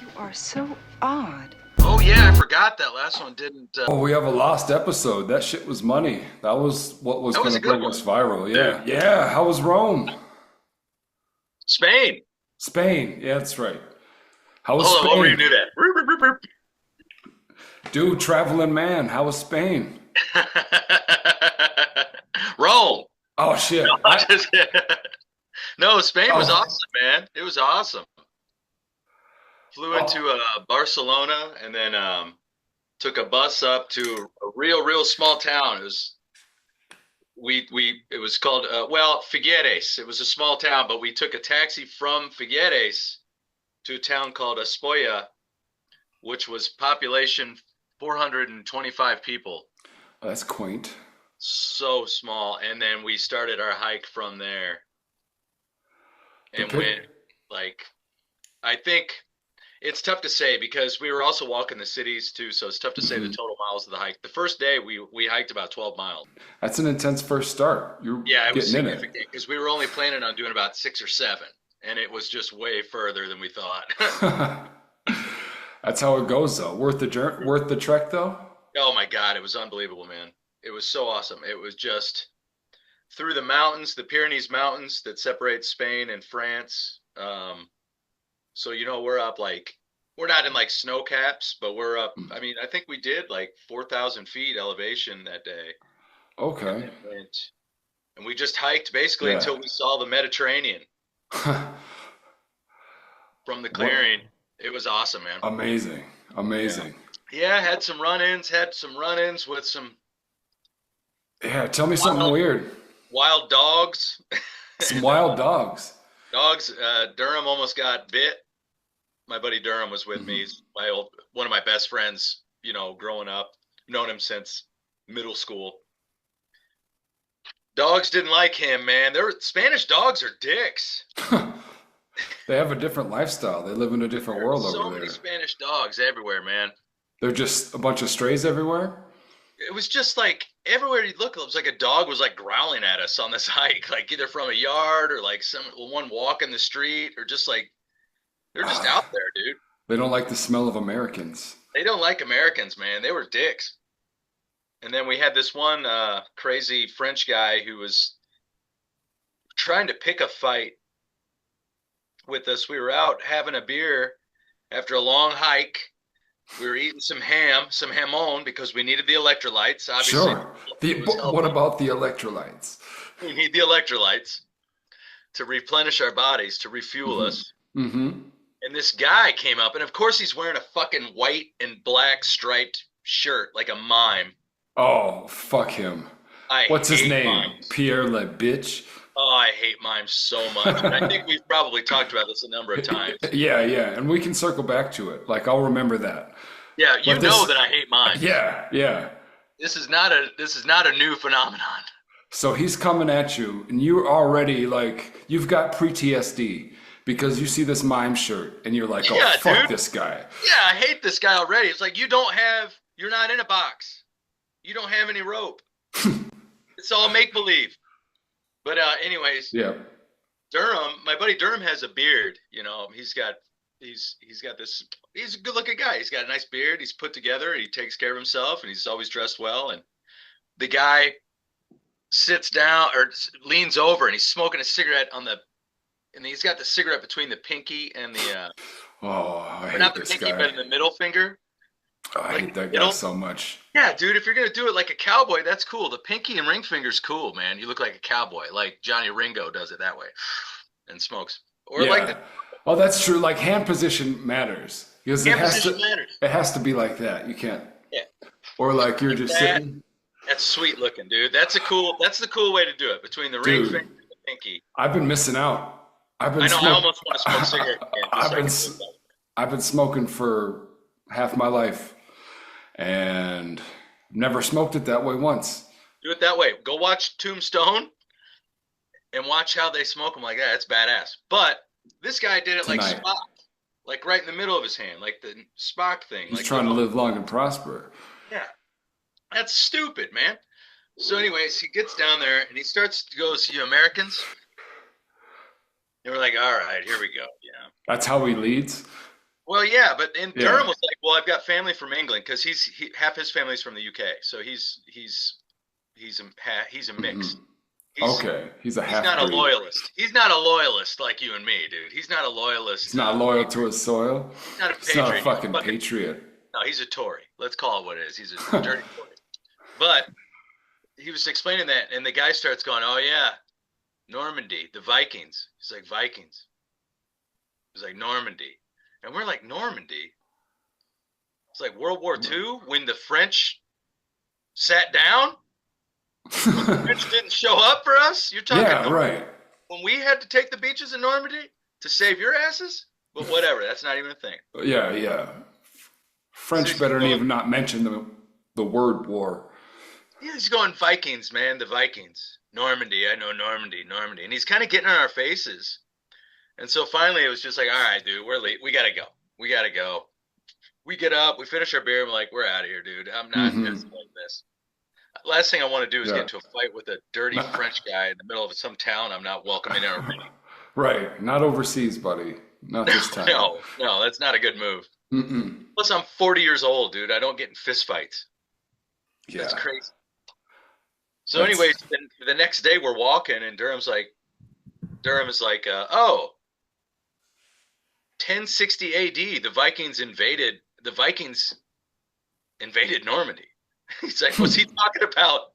You are so odd. Oh yeah, I forgot that last one didn't. Oh, we have a lost episode. That shit was money. That was what was That was going a to good bring one, us viral. dude. Yeah. Yeah. How was Rome? Spain. Spain. Yeah, that's right. How was Hold on, what were you Spain? do that? Dude, traveling man. How was Spain? Rome. Oh, No, shit. I just no. Spain was Oh, awesome, man. It was awesome. Flew oh, into Barcelona and then took a bus up to a real small town. It was it was called Figueres. It was a small town, but we took a taxi from Figueres to a town called Espolla, which was population 425 people. that's quaint. So small. And then we started our hike from there The and pic. went like, I think it's tough to say because we were also walking the cities too. So it's tough to say the Mhm. total miles of the hike. The first day we hiked about 12 miles. That's an intense first start. You're Yeah, it was getting in it. significant because we were only planning on doing about 6 or 7. And it was just way further than we thought. That's how it goes, though. Worth the trek, though. Oh my God, it was unbelievable, man. It was so awesome. It was just through the mountains, the Pyrenees Mountains that separate Spain and France. So we're up like we're not in like snow caps, but we're up. I mean, I think we did like 4,000 feet elevation that day, and Okay. then went and we just hiked basically Yeah. until we saw the Mediterranean from the What? clearing. It was awesome, man. Amazing. Yeah, Amazing. yeah. Had some run-ins with some Yeah, tell me something wild, wild dogs. Some wild dogs. Dogs. Durham almost got bit. My buddy Durham was with me. Hmm. He's one of my best friends. Growing up, known him since middle school. Dogs didn't like him, man. Spanish dogs are dicks. They have a different lifestyle. They live in a different There are world so over many there. Spanish dogs everywhere, man. They're just a bunch of strays everywhere. It was just like everywhere you look, it was like a dog was like growling at us on this hike, like either from a yard or like one walking the street or just like they're just Ah, out there, dude. they don't like the smell of Americans. They don't like Americans, man. They were dicks. And then we had this one crazy French guy who was trying to pick a fight with us. We were out having a beer after a long hike. We were eating some ham, some hamon, because we needed the electrolytes. Obviously, Sure. it was But what helping. about the electrolytes? We need the electrolytes to replenish our bodies, to refuel Hmm. us. Hmm. And this guy came up, and of course, he's wearing a fucking white and black striped shirt like a mime. Oh, fuck him. I What's his hate name? mimes. Pierre Le Bitch? Oh, I hate mimes so much. And I think we've probably talked about this a number of times. Yeah, yeah, and we can circle back to it. Like I'll remember that. Yeah, you But know this, that I hate mimes. yeah, yeah. This is not a new phenomenon. So he's coming at you, and you're already like you've got pre-TSD because you see this mime shirt, and you're like, oh Yeah, fuck dude. this guy. Yeah, I hate this guy already. It's like you're not in a box. You don't have any rope. It's all make believe. But anyways, Yeah. Durham, my buddy Durham has a beard. He's got this. He's a good looking guy. He's got a nice beard. He's put together. He takes care of himself, and he's always dressed well. And the guy sits down or leans over, and he's smoking a cigarette and he's got the cigarette between the pinky and Oh, I or hate not the this pinky, but guy. in the middle finger, Oh, I like hate that guy middle. so much. Yeah, dude, if you're gonna do it like a cowboy, that's cool. The pinky and ring finger's cool, man. You look like a cowboy, like Johnny Ringo does it that way, and smokes. Or like the Yeah. Oh, that's true. Like hand position matters because hand position matters. it has to be like that. You can't. Yeah, Or like you're just that sitting. that's sweet looking, dude. That's the cool way to do it between the ring finger Dude, and the pinky. I've been missing out. I've I been know. I smoke. almost want to smoke cigarette again just I've so I been can do s- that. I've been smoking for half my life and never smoked it that way once. Do it that way. Go watch Tombstone and watch how they smoke them like that. It's badass. But this guy did it like Tonight, Spock, like right in the middle of his hand, like the Spock thing, he's like trying to live long and prosper. yeah. That's stupid, man. So, anyways, he gets down there and he starts to go, "You Americans?" And we're like, "All right, here we go." Yeah. That's how he leads. Well, yeah, but in Yeah. Durham was like, well, I've got family from England because half his family's from the UK, so he's a mix. Hmm. He's Okay. He's a he's half not a breed. loyalist. He's not a loyalist like you and me, dude. He's not a He's loyalist. not loyal to his soil. He's not a He's not a patriot. He's fucking a fucking patriot. no. He's a Tory. Let's call it what it is. He's a dirty Tory. But he was explaining that, and the guy starts going, "Oh yeah, Normandy, the Vikings." He's like Vikings. He's like Normandy, and we're like Normandy. It's like World War II when the French sat down. When the French didn't show up for us. You're talking Yeah, right. when we had to take the beaches in Normandy to save your asses. But whatever, that's not even a thing. Yeah, yeah. So French he's better than going, even not mention the word war. yeah, he's going Vikings, man, the Vikings. Normandy, I know Normandy, Normandy, and he's kind of getting on our faces. And so finally, it was just like, all right, dude, we're late. We gotta go. We gotta go. We get up, we finish our beer, and we're like, we're out of here, dude. I'm not doing Hmm. this. Last thing I want to do is get Yeah. into a fight with a dirty French guy in the middle of some town I'm not welcoming in already. Right. Not overseas, buddy. Not this time. No, no, that's not a good move. Mm-mm. Plus, I'm 40 years old, dude. I don't get in fist fights. That's Yeah. crazy. So, That's anyways, then the next day we're walking, and Durham is like, oh, 1060 AD, the Vikings invaded Normandy. He's like, was he talking about?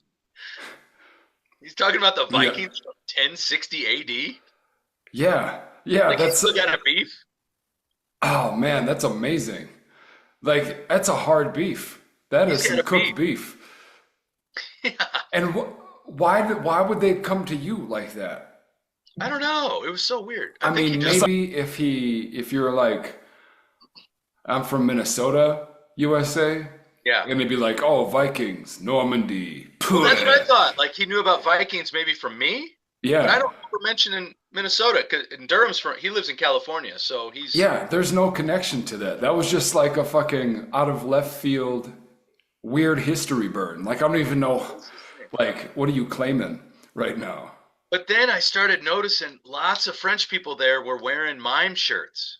He's talking about the yeah. Vikings from 1060 AD. Yeah. Yeah, Like he that's still got a beef. oh man, that's amazing. Like that's a hard beef. That He's is got some a cooked beef. beef. Yeah. And why would they come to you like that? I don't know. It was so weird. I I think he mean, just maybe if you're like I'm from Minnesota, USA, yeah. and they'd be like, "Oh, Vikings, Normandy." Well, that's what I Pwah. thought. Like he knew about Vikings maybe from me, but I Yeah. don't remember mentioning Minnesota because Durham's from. He lives in California, so he's Yeah, there's no connection to that. That was just like a fucking out of left field weird history burn. Like I don't even know like what are you claiming right now? But then I started noticing lots of French people there were wearing mime shirts.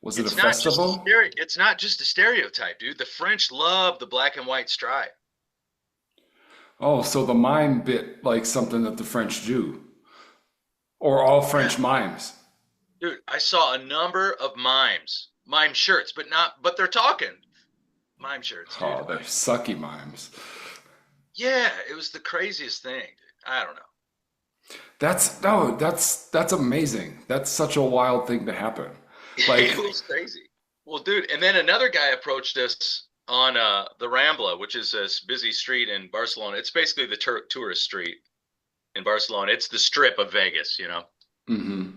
Was it a festival? It's not just a stereotype, dude. The French love the black and white stripe. Oh, so the mime bit like something that the French do, or all Yeah, French mimes. dude. I saw a number of mime shirts, but they're talking mime shirts, dude. Oh, they're sucky mimes. Yeah, it was the craziest thing, dude. I don't know. That's no, that's amazing. That's such a wild thing to happen. It Like, was crazy. Well, dude, and then another guy approached us on the Rambla, which is this busy street in Barcelona. It's basically the tourist street in Barcelona. It's the strip of Vegas, you know. hmm.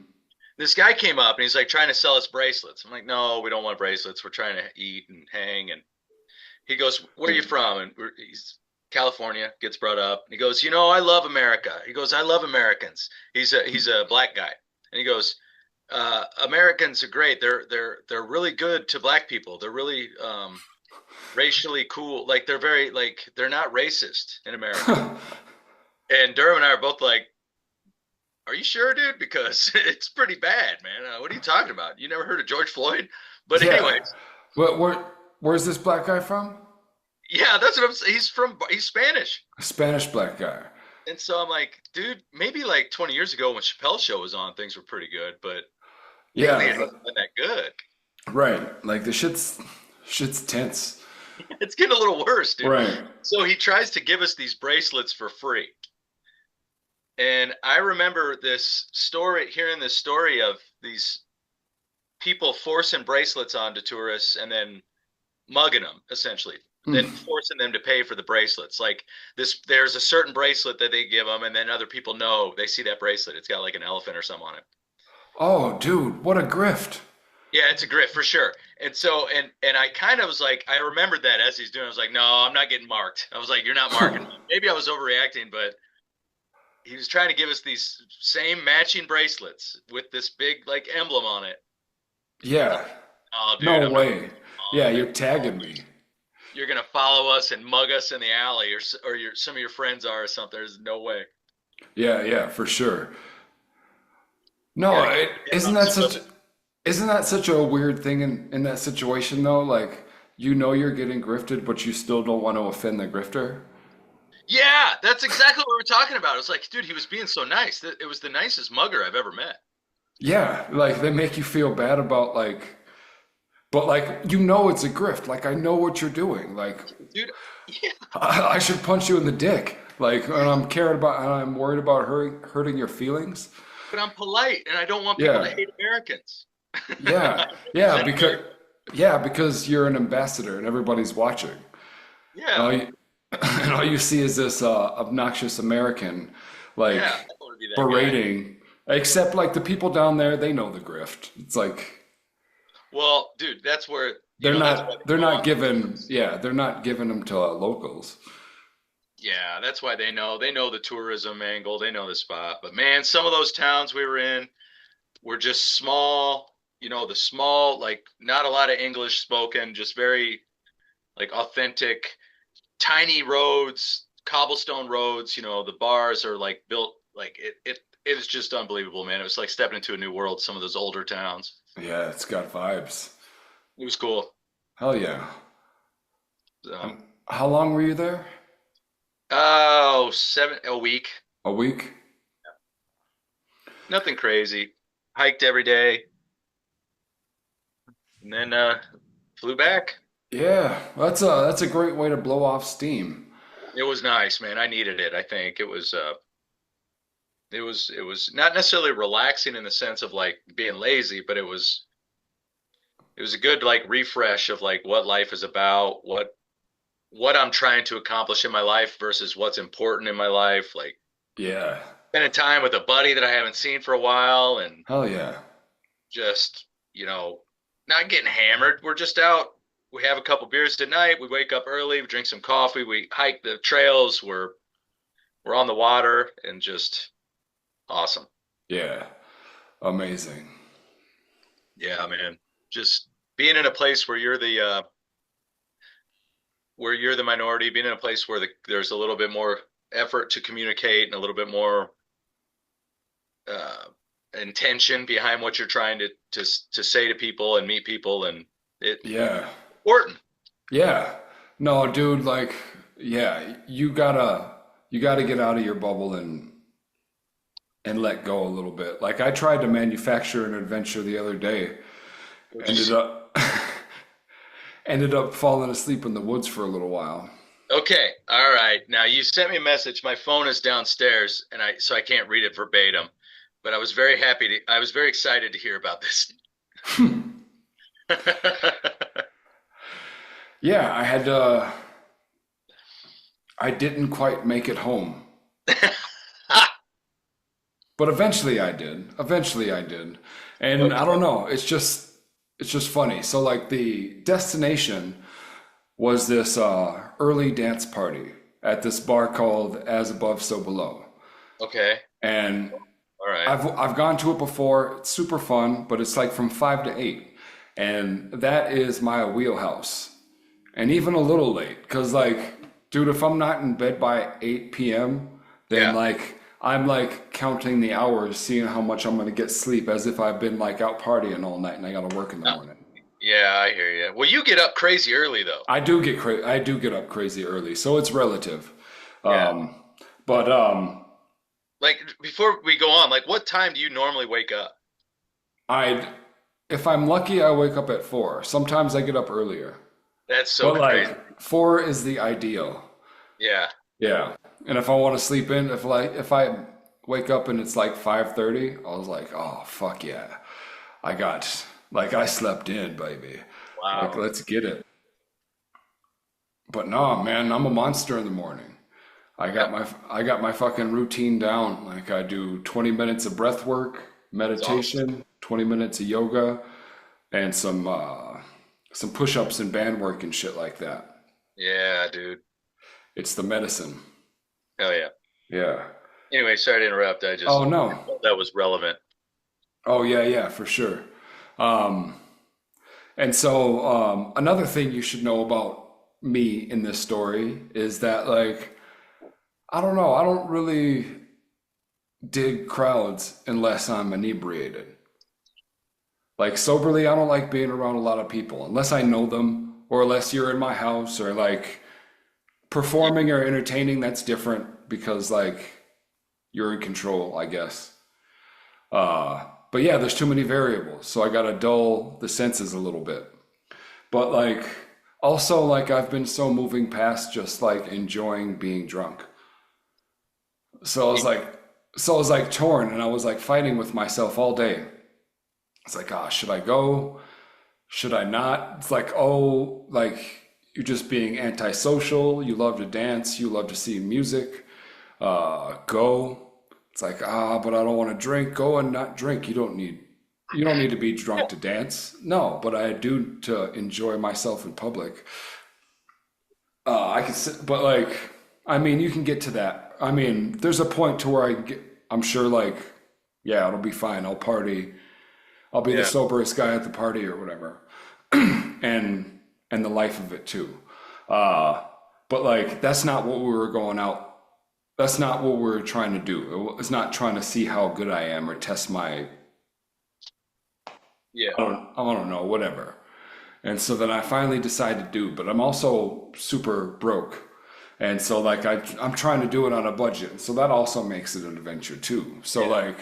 This guy came up and he's like trying to sell us bracelets. I'm like, no, we don't want bracelets. We're trying to eat and hang. And he goes, where are you from? And he's California, gets brought up. And he goes, I love America. He goes, I love Americans. He's a black guy. And he goes, Americans are great. They're really good to black people. They're really racially cool. Like they're not racist in America. And Durham and I are both like, are you sure, dude? Because it's pretty bad, man. What are you talking about? You never heard of George Floyd? But Yeah. anyways, Where's this black guy from? yeah, that's what I'm saying. He's Spanish. A Spanish black guy. And so I'm like, dude, maybe like 20 years ago when Chappelle's show was on, things were pretty good, but lately it Yeah, hasn't been that good. right. Like the shit's tense. It's getting a little worse, dude. Right. So he tries to give us these bracelets for free. And I remember hearing this story of these people forcing bracelets onto tourists and then mugging them, essentially, then Mm. forcing them to pay for the bracelets. Like there's a certain bracelet that they give them, and then other people know they see that bracelet. It's got like an elephant or something on it. Oh, dude, what a grift. Yeah, it's a grift for sure. And so, and I kind of was like, I remembered that as he's doing. I was like, no, I'm not getting marked. I was like, you're not marking me. Maybe I was overreacting, but he was trying to give us these same matching bracelets with this big like emblem on it. Yeah. Oh, dude, No I'm not way. Yeah, following you're it. tagging me. You're gonna follow us and mug us in the alley, or some of your friends are or something. There's no way. Yeah, yeah, for sure. You No, gotta get isn't on that swivel. Isn't that such a weird thing in that situation though? Like, you know you're getting grifted, but you still don't want to offend the grifter. Yeah, that's exactly what we're talking about. It was like, dude, he was being so nice. It was the nicest mugger I've ever met. Yeah, like they make you feel bad about like, but like you know it's a grift. Like I know what you're doing. Like Dude, yeah, I should punch you in the dick. Like, and I'm worried about hurting your feelings. but I'm polite and I don't want people to Yeah, hate Americans. yeah, I yeah. represent Because America. you're an ambassador and everybody's watching. And Yeah, and all you see is this obnoxious American, like yeah, I don't want to be that guy. berating. Except like the people down there, they know the grift. It's like Well, dude, that's where, that's why they they're go not on the giving tours. yeah they're not giving them to locals. Yeah, that's why they know the tourism angle, they know the spot. But man, some of those towns we were in were just small, the small, like not a lot of English spoken, just very like authentic, tiny roads, cobblestone roads. The bars are like built like it is just unbelievable, man. It was like stepping into a new world, some of those older towns. Yeah, it's got vibes. It was cool. Hell yeah. So, How long were you there? oh, a week. A week? Nothing crazy. Hiked every day and then flew back. Yeah, that's a great way to blow off steam. It was nice, man. I needed it. I think it was not necessarily relaxing in the sense of like being lazy, but it was a good like refresh of like what life is about, what I'm trying to accomplish in my life versus what's important in my life. Like Yeah. spending time with a buddy that I haven't seen for a while and Hell yeah. just, not getting hammered. We're just out. We have a couple beers at night. We wake up early, we drink some coffee, we hike the trails, we're on the water and just awesome. Yeah. Amazing. Yeah, man. Just being in a place where you're the minority, being in a place where there's a little bit more effort to communicate and a little bit more uh, intention behind what you're trying to say to people and meet people, and it Yeah. important. Yeah. No, dude, like, yeah, you gotta get out of your bubble and let go a little bit. Like I tried to manufacture an adventure the other day, ended up ended up falling asleep in the woods for a little while. Okay, all right. Now you sent me a message. My phone is downstairs, and I can't read it verbatim. But I was very excited to hear about this. Yeah, I didn't quite make it home, but eventually I did. Eventually I did. And I don't know, it's just funny. So like the destination was this early dance party at this bar called As Above So Below. Okay, And all right. I've gone to it before. It's super fun, but it's like from 5 to 8. And that is my wheelhouse. And even a little late, because like, dude, if I'm not in bed by 8 p.m., then Yeah. like I'm like counting the hours, seeing how much I'm gonna get sleep as if I've been like out partying all night and I gotta work in the Uh, morning. yeah, I hear you. Well, you get up crazy early though. I do get up crazy early, so it's relative. Yeah. Um, but Like before we go on, like what time do you normally wake up? I if I'm lucky, I wake up at 4. Sometimes I get up earlier. That's so But crazy. like 4 is the ideal. Yeah. Yeah. And if I want to sleep in, if I wake up and it's like 5:30, I was like, "Oh, fuck yeah. I slept in, baby. Like Wow. let's get it." But no, man, I'm a monster in the morning. Yep. I got my fucking routine down. Like I do 20 minutes of breath work, That's awesome. meditation, 20 minutes of yoga, and some push-ups and band work and shit like that. Yeah, dude. It's the medicine. Hell yeah. Yeah. Anyway, sorry to interrupt. I Oh just no. thought that was relevant. Oh yeah, yeah, for sure. Um, and so another thing you should know about me in this story is that like I don't know, I don't really dig crowds unless I'm inebriated. Like soberly, I don't like being around a lot of people unless I know them or unless you're in my house or like performing or entertaining. That's different because like you're in control, I guess. But yeah, there's too many variables, so I gotta dull the senses a little bit. But like also like I've been so moving past just like enjoying being drunk. So I was like so I was like torn and I was like fighting with myself all day. It's like, ah, should I go? Should I not? It's like, oh, like you're just being antisocial. You love to dance. You love to see music. Go. It's like, ah, but I don't want to drink. Go and not drink. You don't need to be drunk to dance. No, but I do to enjoy myself in public. I can sit, but like, I mean, you can get to that. I mean, there's a point to where I'm sure like, yeah, it'll be fine. I'll party. I'll be the Yeah. soberest guy at the party or whatever. and and the life of it too. But like that's not what we were going out. That's not what we were trying to do. It's not trying to see how good I am or test my Yeah. I don't know whatever. And so then I finally decided to do. But I'm also super broke, and so like I'm trying to do it on a budget. So that also makes it an adventure too. So Yeah. like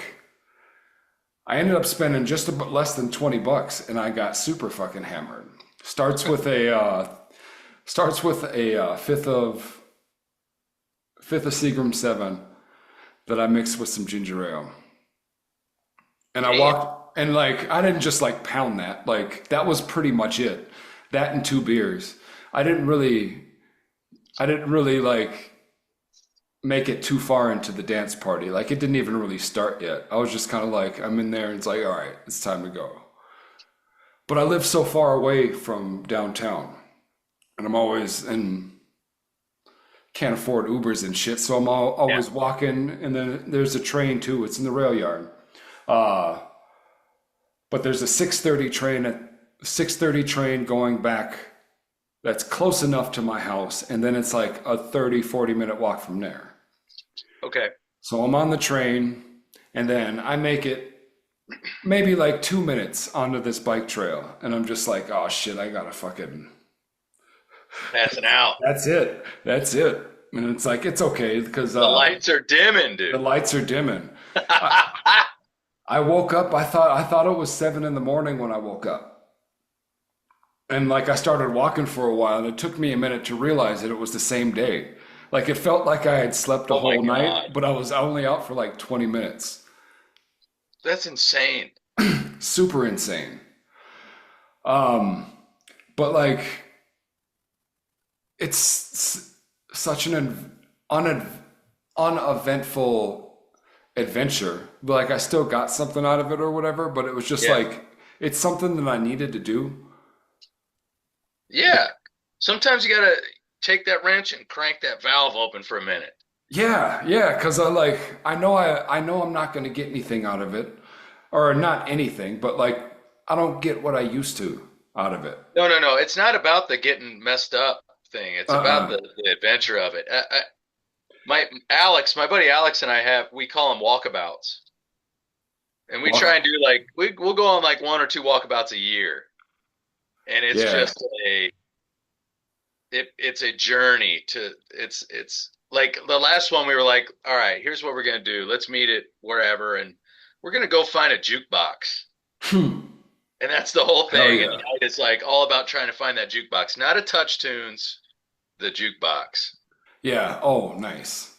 I ended up spending just about less than $20, and I got super fucking hammered. Starts with a fifth of Seagram 7 that I mixed with some ginger ale. And I Damn. walked and like I didn't just like pound that. Like that was pretty much it. That and 2 beers. I didn't really like make it too far into the dance party. Like it didn't even really start yet. I was just kind of like I'm in there and it's like, all right, it's time to go. But I live so far away from downtown and I'm always and can't afford Ubers and shit, so I'm Yeah. always walking. And then there's a train too. It's in the rail yard, uh, but there's a 6:30 train going back. That's close enough to my house, and then it's like a 30-40 minute walk from there. Okay. So I'm on the train, and then I make it maybe like 2 minutes onto this bike trail, and I'm just like, oh shit, I gotta fucking. Passing out. That's it. That's it. And it's like it's okay because The lights are dimming, the dude. lights are dimming. I woke up. I thought it was 7 in the morning when I woke up, and like I started walking for a while, and it took me a minute to realize that it was the same day. Like it felt like I had slept a Oh my whole night, God. but I was only out for like 20 minutes. That's insane. Super insane. Um, but like it's such an uneventful adventure. Like I still got something out of it or whatever, but it was just Yeah. like it's something that I needed to do. Yeah. Sometimes you gotta take that wrench and crank that valve open for a minute. Yeah, yeah, because I know I'm not going to get anything out of it, or not anything, but like I don't get what I used to out of it. No, no, no. It's not about the getting messed up thing. It's about Uh-uh. the adventure of it. My buddy Alex and I we call them walkabouts. And we try Walk. and do like, we'll go on like 1 or 2 walkabouts a year. And it's Yeah, just it's a journey it's like the last one we were like, all right, here's what we're going to do. Let's meet it wherever. And we're going to go find a jukebox. And that's the whole hell thing. And the yeah, night is like all about trying to find that jukebox, not a touch tunes, the jukebox. yeah. Oh, nice.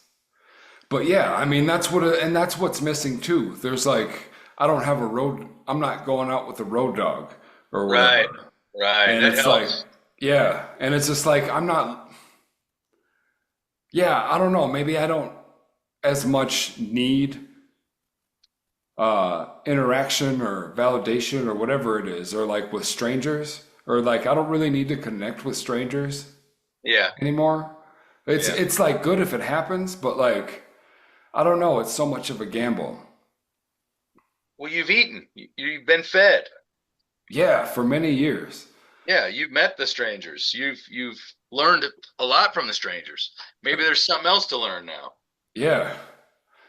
But yeah, I mean and that's what's missing too. There's like I don't have a road. I'm not going out with a road dog or Right. whatever. Right. And That it's like, helps. yeah, and it's just like I'm not. Yeah, I don't know. Maybe I don't as much need interaction or validation or whatever it is, or like with strangers, or like I don't really need to connect with strangers Yeah. anymore. It's Yeah. it's like good if it happens, but like I don't know, it's so much of a gamble. Well, you've eaten. You've been fed. Yeah, for many years. Yeah, you've met the strangers. You've learned a lot from the strangers. Maybe there's something else to learn now. Yeah.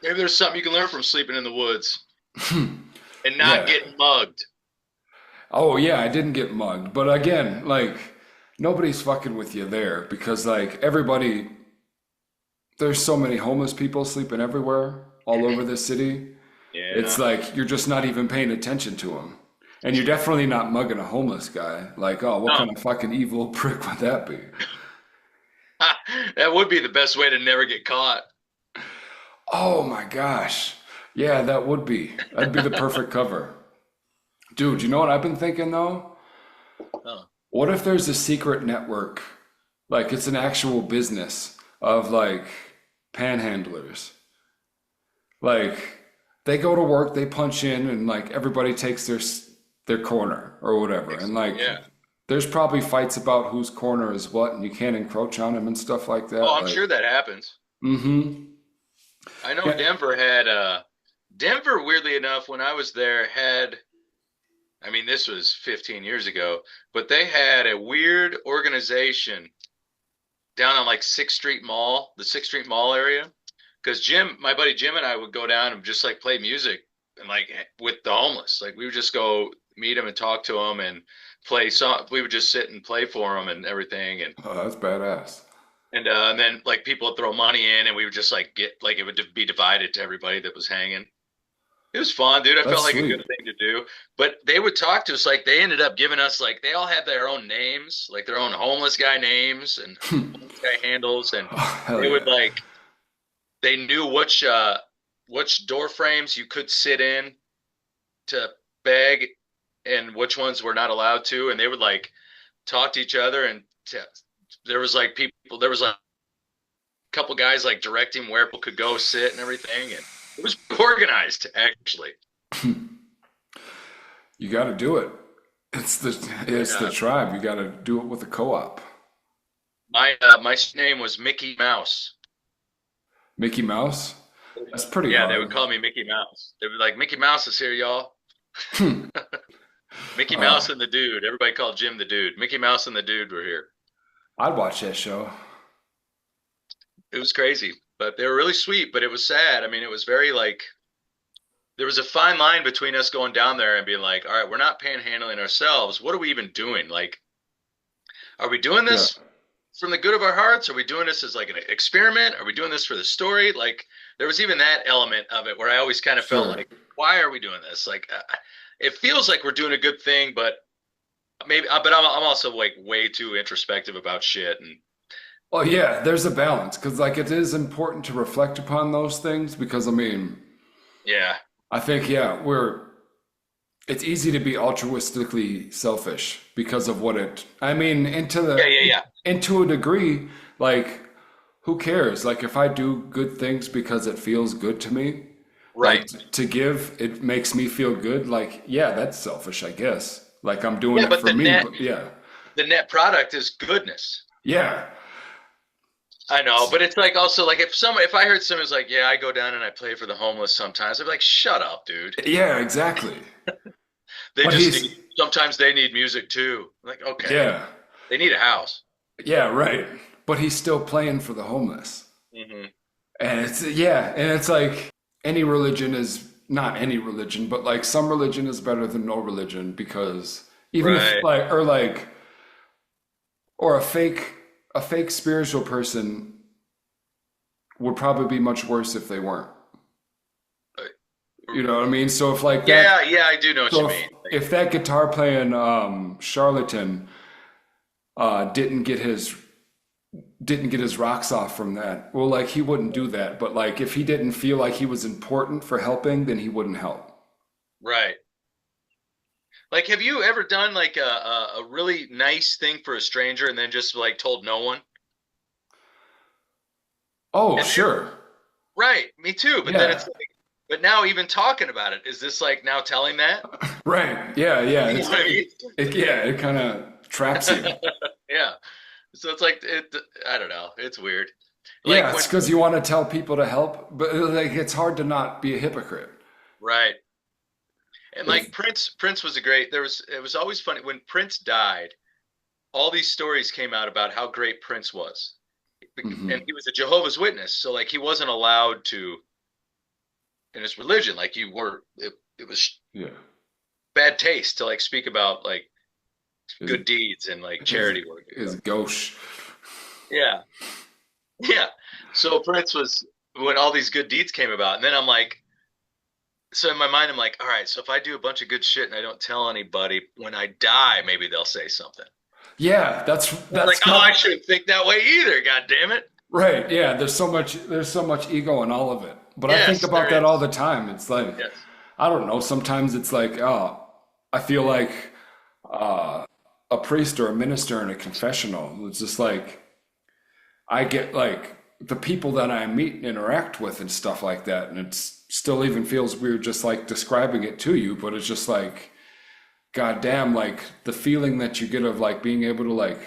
Maybe there's something you can learn from sleeping in the woods and not Yeah. getting mugged. Oh yeah, I didn't get mugged, but again, like nobody's fucking with you there because like everybody, there's so many homeless people sleeping everywhere all over the city. It's Yeah. like you're just not even paying attention to them. And you're definitely not mugging a homeless guy. Like, oh, what No, kind of fucking evil prick would that be? that would be the best way to never get caught. Oh my gosh. Yeah, that would be. That'd be the perfect cover. Dude, you know what I've been thinking though? Oh, What if there's a secret network? Like it's an actual business of like panhandlers. Like they go to work, they punch in, and like everybody takes their corner or whatever. And like yeah. there's probably fights about whose corner is what, and you can't encroach on them and stuff like Oh, that. I'm Like, sure that happens. mm-hmm. I know Yeah. Denver had Denver, weirdly enough, when I was there, had, I mean, this was 15 years ago, but they had a weird organization down on like Sixth Street Mall, the Sixth Street Mall area. Because Jim, my buddy Jim, and I would go down and just like play music and like with the homeless. Like we would just go meet them and talk to them and play song. We would just sit and play for them and everything. Oh, that's badass. And then like people would throw money in, and we would just like get like it would be divided to everybody that was hanging. It was fun, dude. I That's felt like a sweet. good thing to do. But they would talk to us like they ended up giving us like they all had their own names, like their own homeless guy names and homeless guy handles, and Oh, hell they would yeah. like they knew which door frames you could sit in to beg and which ones were not allowed to, and they would like talk to each other and there was like people there was like a couple guys like directing where people could go sit and everything, and it was organized actually. You got to do it. It's the Yeah. tribe. You got to do it with a co-op. My name was Mickey Mouse. Mickey Mouse. That's pretty Yeah, they would hard. call me Mickey Mouse. They would like, Mickey Mouse is here, y'all. Mickey Uh, Mouse and the Dude. Everybody called Jim the Dude. Mickey Mouse and the Dude were here. I'd watch that show. It was crazy, but they were really sweet, but it was sad. I mean, it was very like there was a fine line between us going down there and being like, all right, we're not panhandling ourselves. What are we even doing? Like, are we doing Yeah. this from the good of our hearts? Are we doing this as like an experiment? Are we doing this for the story? Like, there was even that element of it where I always kind of felt Sure. like, why are we doing this? Like, it feels like we're doing a good thing, but maybe, but I'm also like way too introspective about shit. And Well, yeah, there's a balance because, like, it is important to reflect upon those things because, I mean, yeah, I think, yeah, it's easy to be altruistically selfish because of what I mean, yeah, yeah, yeah. into a degree, like, who cares? Like, if I do good things because it feels good to me, like, Right. to give, it makes me feel good. Like, yeah, that's selfish, I guess. Like, I'm doing Yeah, it but for me, but yeah. the net product is goodness. Yeah. I know, but it's like also like if I heard someone's like, yeah, I go down and I play for the homeless sometimes, I'd be like, shut up, dude. Yeah, exactly. They But just he's, need sometimes they need music too. Like, okay, yeah. they need a house. Yeah, right. But he's still playing for the homeless. Hmm. And it's like any religion is not any religion, but like some religion is better than no religion because even if Right. like or a fake spiritual person would probably be much worse if they weren't. You know what I mean? So if like that Yeah, yeah, I do know what you so mean. if that guitar playing charlatan didn't get his rocks off from that. Well, like he wouldn't do that, but like if he didn't feel like he was important for helping, then he wouldn't help. Right. Like, have you ever done like a really nice thing for a stranger and then just like told no one? Oh, Have you? sure. Right, me too. But then it's Yeah. like, but now even talking about it, is this like now telling that? Right. Yeah, yeah. You know what I mean? It kind of traps you. Yeah. So it's like it. I don't know. It's weird. Yeah, Like it's when because you want to tell people to help, but like it's hard to not be a hypocrite. right. And It's like Prince was a great. It was always funny when Prince died. All these stories came out about how great Prince was, and mhm. he was a Jehovah's Witness, so like he wasn't allowed to in his religion. Like you were, it was Yeah. bad taste to like speak about like Is good deeds and like charity work. is gauche. Yeah. Yeah. So Prince was when all these good deeds came about. And then I'm like, so in my mind, I'm like, all right, so if I do a bunch of good shit and I don't tell anybody, when I die, maybe they'll say something. Yeah, that's I'm like, oh, I shouldn't think that way either. God damn it. right. Yeah, there's so much ego in all of it. But I think Yes, about there that all is. the time. It's like, Yes. I don't know, sometimes it's like, oh, I feel like a priest or a minister in a confessional. It's just like I get like the people that I meet and interact with and stuff like that, and it's still even feels weird just like describing it to you, but it's just like, god damn, like the feeling that you get of like being able to like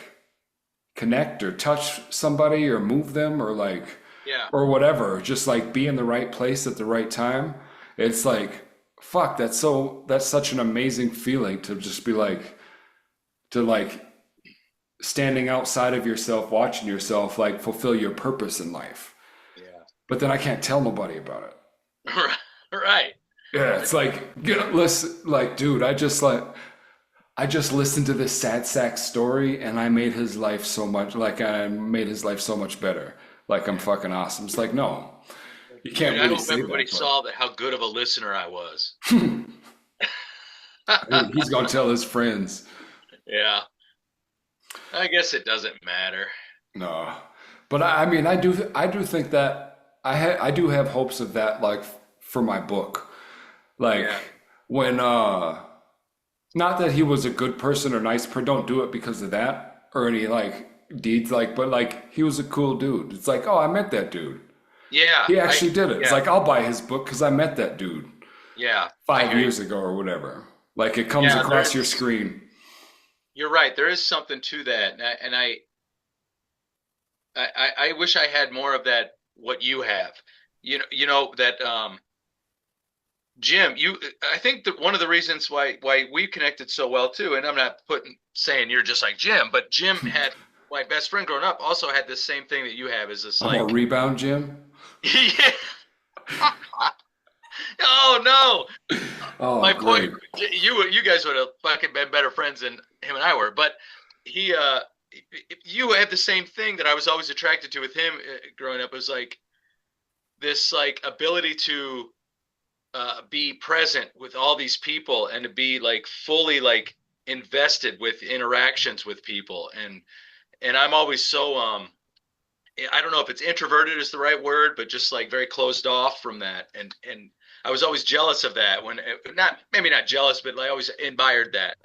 connect or touch somebody or move them or like Yeah. or whatever, just like be in the right place at the right time. It's like fuck, that's such an amazing feeling to just be like to like standing outside of yourself, watching yourself like fulfill your purpose in life. Yeah. But then I can't tell nobody about it. Right. Yeah, it's like listen, like dude, I just listened to this sad sack story and I made his life so much like I made his life so much better. Like I'm fucking awesome. It's like no, you can't Dude, I really hope say everybody that. saw that how good of a listener I was. But he's gonna tell his friends. Yeah. I guess it doesn't matter. No, but I mean, I do think that I do have hopes of that, like for my book, like Yeah. when not that he was a good person or nice person, don't do it because of that or any like deeds, like, but like he was a cool dude. It's like, oh, I met that dude. Yeah. He actually did it. It's Yeah. like I'll buy his book because I met that dude Yeah. I five hear you. years ago or whatever. Like it comes Yeah, across your there's screen. you're right. There is something to that. And I wish I had more of that what you have. You know that Jim, I think that one of the reasons why we connected so well too, and I'm not saying you're just like Jim, but Jim had my best friend growing up also had this same thing that you have is this I'm a like rebound, Jim. yeah. Oh no. Oh, My point, great. you guys would have fucking been better friends than him and I were, but he you had the same thing that I was always attracted to with him growing up was like this like ability to be present with all these people and to be like fully like invested with interactions with people and I'm always so I don't know if it's introverted is the right word, but just like very closed off from that. And I was always jealous of that when not maybe not jealous, but I always admired that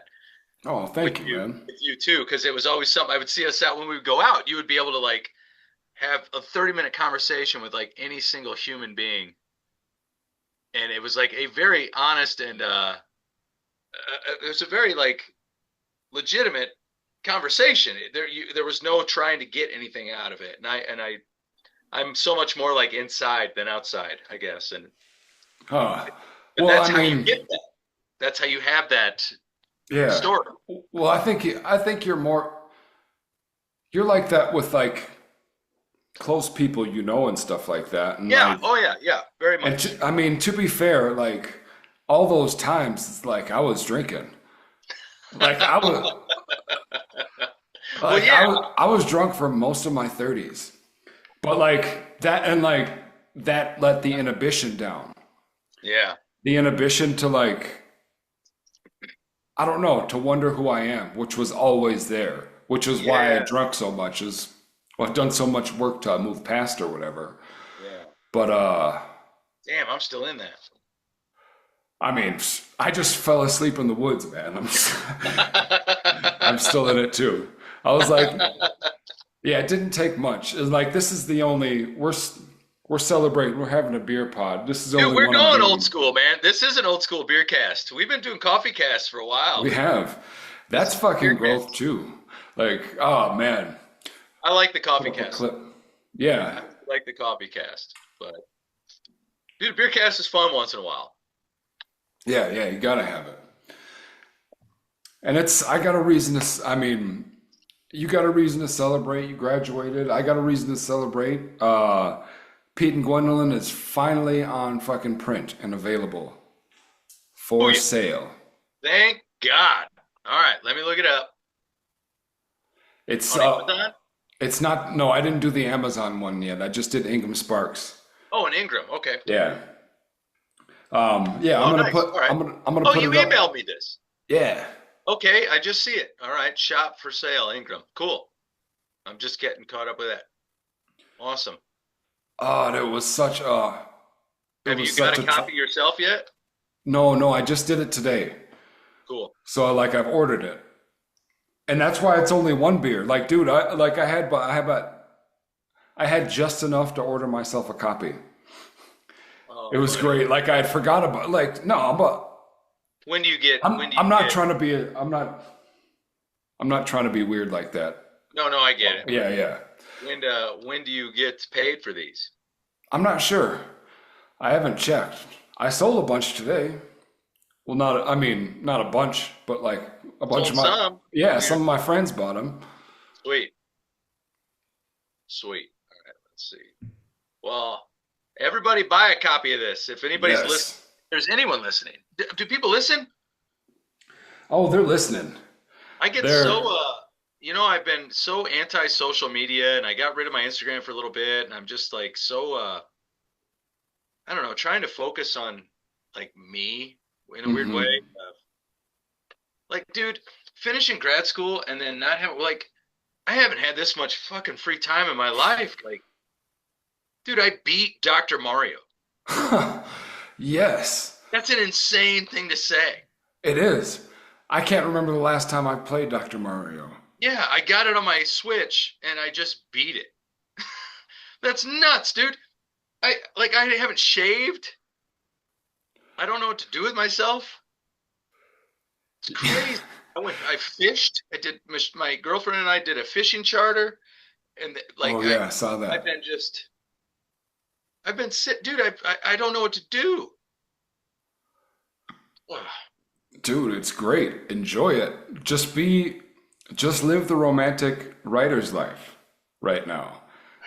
Oh, thank you, man. with you too, because it was always something I would see us out when we would go out. You would be able to like have a 30-minute conversation with like any single human being, and it was like a very honest and it was a very like legitimate conversation. There was no trying to get anything out of it, and I'm so much more like inside than outside, I guess, and Huh. but Well, that's I how you mean, get that. That's how you have that yeah. story. Well, I think you're like that with like close people you know and stuff like that. And Yeah. like Oh yeah. Yeah. Very much. I mean, to be fair, like all those times it's like I was drinking. Like I was Well, yeah. I was drunk for most of my 30s. But like that and like that let the inhibition down. Yeah. The inhibition to like I don't know, to wonder who I am, which was always there, which is why I Yeah. drunk so much is well, I've done so much work to move past or whatever. Yeah. But Damn, I'm still in that. I mean, I just fell asleep in the woods, man. I'm still in it too. I was like, yeah, it didn't take much. It's like this is the only we're celebrating. We're having a beer pod. This is the Dude, only we're one I'm going old doing. school, man. This is an old school beer cast. We've been doing coffee casts for a while. We have. This That's is a beer fucking growth cast. too. Like, oh man, I like the put coffee up a cast. clip. I Yeah, like the coffee cast, but dude, a beer cast is fun once in a while. yeah. You gotta have it. And it's I got a reason to. I mean, you got a reason to celebrate. You graduated. I got a reason to celebrate. Pete and Gwendolyn is finally on fucking print and available Oh for yeah, sale. Thank God. All right, let me look it up. It's On Amazon? it's not. No, I didn't do the Amazon one yet. I just did Ingram Sparks. Oh, an Ingram. Okay. Yeah. Yeah. Oh, nice. All right. I'm gonna Oh, put you it up. emailed me this. Yeah. Okay, I just see it. All right, shop for sale, Ingram. Cool. I'm just getting caught up with that. Awesome. Oh, it was such a. It Have you was got such a copy yourself yet? No, I just did it today. Cool. So like I've ordered it, and that's why it's only one beer. Like, dude, I had just enough to order myself a copy. Oh, It was great. Like I had forgot about. Like no, but when do you get? I'm not trying to be. I'm not trying to be weird like that. No, I get it. Yeah. When do you get paid for these? I'm not sure. I haven't checked. I sold a bunch today. Well, not a bunch, but like a bunch Sold of my. some. Yeah, some of my friends bought them. Sweet. All right, let's see. Well, everybody buy a copy of this. If anybody's Yes. listening, if there's anyone listening. Do people listen? Oh, they're listening. I get They're- I've been so anti-social media, and I got rid of my Instagram for a little bit, and I'm just like I don't know, trying to focus on like me in a weird Mhm. way. Like, dude, finishing grad school and then not have I haven't had this much fucking free time in my life. Like, dude, I beat Dr. Mario. Yes, That's an insane thing to say. it is. I can't remember the last time I played Dr. Mario. Yeah, I got it on my Switch and I just beat it. That's nuts, dude. I haven't shaved. I don't know what to do with myself. It's crazy. I fished. My girlfriend and I did a fishing charter, and Oh yeah, I saw that. I've been sick, dude. I don't know what to do. Dude, it's great. Enjoy it. Just live the romantic writer's life right now.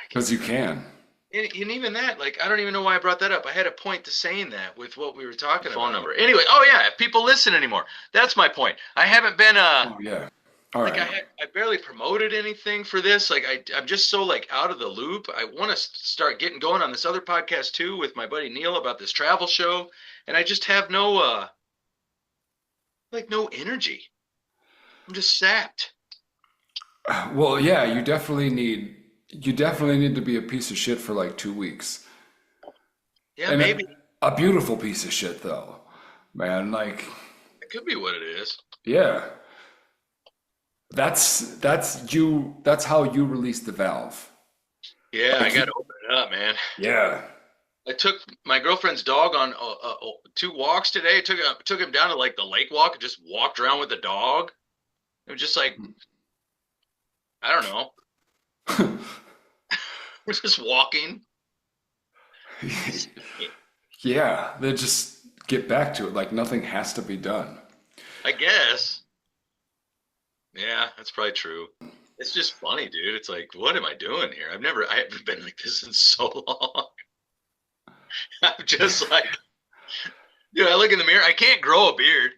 Because you can. And even that, like, I don't even know why I brought that up. I had a point to saying that with what we were talking about. Phone number. Anyway, oh yeah, if people listen anymore. That's my point. I haven't been Oh yeah. All right. I barely promoted anything for this. Like I'm just so like out of the loop. I want to start getting going on this other podcast too with my buddy Neil about this travel show, and I just have no energy. I'm just sapped. Well, yeah, you definitely need to be a piece of shit for like 2 weeks. Yeah, And maybe a beautiful piece of shit though. Man, like it could be what it is. yeah. That's how you release the valve. Yeah, Like I got to open it up, man. Yeah. I took my girlfriend's dog on 2 walks today. Took him down to like the lake walk and just walked around with the dog. It was just like, I don't know. We're just walking. Yeah, they just get back to it like nothing has to be done. I guess. Yeah, that's probably true. It's just funny, dude. It's like, what am I doing here? I haven't been like this in so long. I'm just like, dude, I look in the mirror. I can't grow a beard.